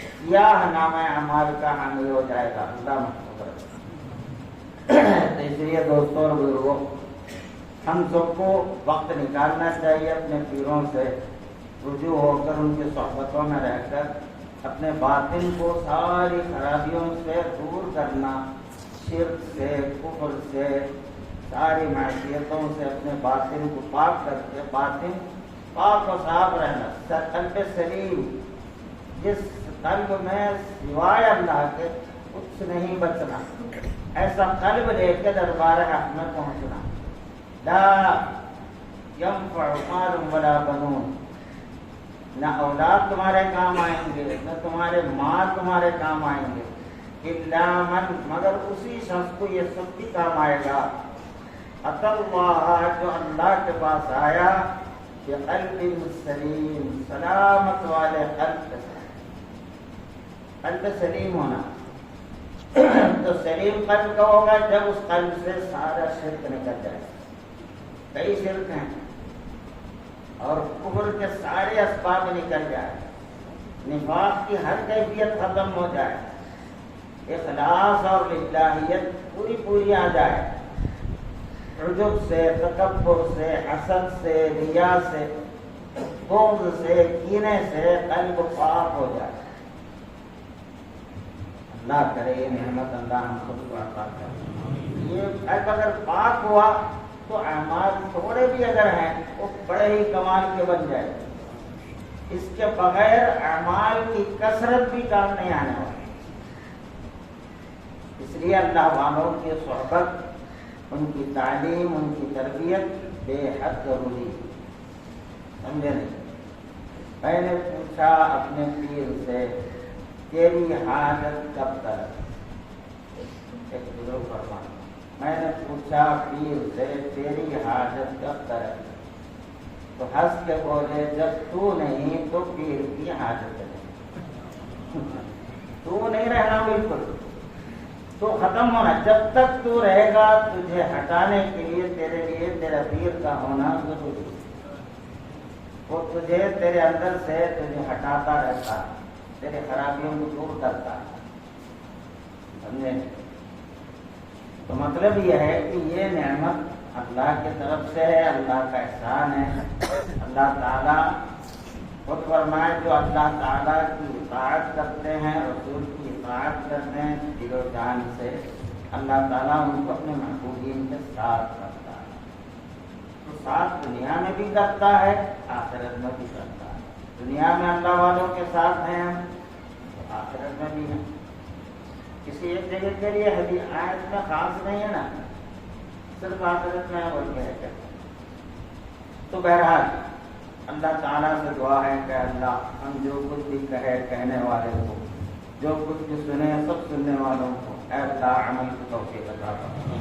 Speaker 1: سیاہ نامہ اعمال کا حامل ہو جائے گا. اللہ محفوظ رکھے. تو اس لیے دوستوں اور بزرگوں، ہم سب کو وقت نکالنا چاہیے اپنے پیروں سے رجوع ہو کر، ان کی صحبتوں میں رہ کر اپنے باطن کو ساری خرابیوں سے دور کرنا، شرک سے، کفر سے، ساری معصیتوں سے اپنے باطن کو پاک کر کے باطن پاک و صاف رہنا. قلب سلیم، جس قلب میں سوائے اللہ کے کچھ نہیں بچنا، ایسا قلب لے کے دربار حق میں پہنچنا. لا ينفع مال ولا بنون، نہ اولاد تمہارے کام آئیں گے، نہ تمہارے مال تمہارے کام آئیں گے، الا من، مگر اسی شخص کو یہ سب بھی کام آئے گا، اتى اللہ، جو اللہ کے پاس آیا، بقلب سلیم، سلامت والے قلب کے ساتھ. قلب سلیم ہونا تو سلیم قلب کا ہوگا جب اس قلب سے سارا شرک نکل جائے. کئی شرک ہیں اور کفر کے سارے اسباب نکل جائے، نفاق کی ہر کیفیت ختم ہو جائے، اخلاص اور للہیت پوری آ جائے، عجب سے، تکبر سے، حسد سے، ریا سے، بغض سے، کینے سے قلب پاک ہو جائے. اللہ کرے یہ نعمت اللہ ہم سب کو عطا کرے. یہ اگر پاک ہوا تو اعمال تھوڑے بھی اگر ہیں وہ بڑے ہی کمال کے بن جائے. اس کے بغیر اعمال کی کثرت بھی کام نہیں آنے والی. اس لیے اللہ والوں کی صحبت، ان کی تعلیم، ان کی تربیت بے حد ضروری ہے. سمجھے نہیں؟ میں نے پوچھا اپنے پیر سے تیری حاجت کب تک؟ ایک بزرگ فرمایا، میں نے پوچھا پیر سے تیری حاجت کب تک؟ تو ہنس کے بولے جب تو نہیں تو پیر کی حاجت نہیں. تو نہیں رہنا بالکل، تو ختم ہونا. جب تک تو رہے گا تجھے ہٹانے کے لیے تیرے لیے تیرا پیر کا ہونا ضروری ہے. وہ تجھے تیرے اندر سے تجھے ہٹاتا رہتا، تیرے خرابیوں کو دور کرتا. سمجھے؟ تو مطلب یہ ہے کہ یہ نعمت اللہ کی طرف سے ہے، اللہ کا احسان ہے. اللہ تعالیٰ خود فرمائے جو اللہ تعالیٰ کی اطاعت کرتے ہیں، رسول کی اطاعت کرتے ہیں دل و جان سے، اللہ تعالیٰ ان کو اپنے محبوبین کے ساتھ کرتا ہے. تو ساتھ دنیا میں بھی کرتا ہے، آخرت میں بھی کرتا ہے. دنیا میں اللہ والوں کے ساتھ ہیں ہم، تو آخرت میں بھی ہیں. کسی ایک جگہ کے لیے حدیث آیت میں خاص نہیں ہے نا، صرف آخرت میں اور کیا ہے. تو بہرحال اللہ تعالیٰ سے دعا ہے کہ اللہ ہم جو کچھ بھی کہنے والے کو، جو کچھ بھی سنے سب سننے والوں کو اے اللہ عمل کی توفیق عطا فرما.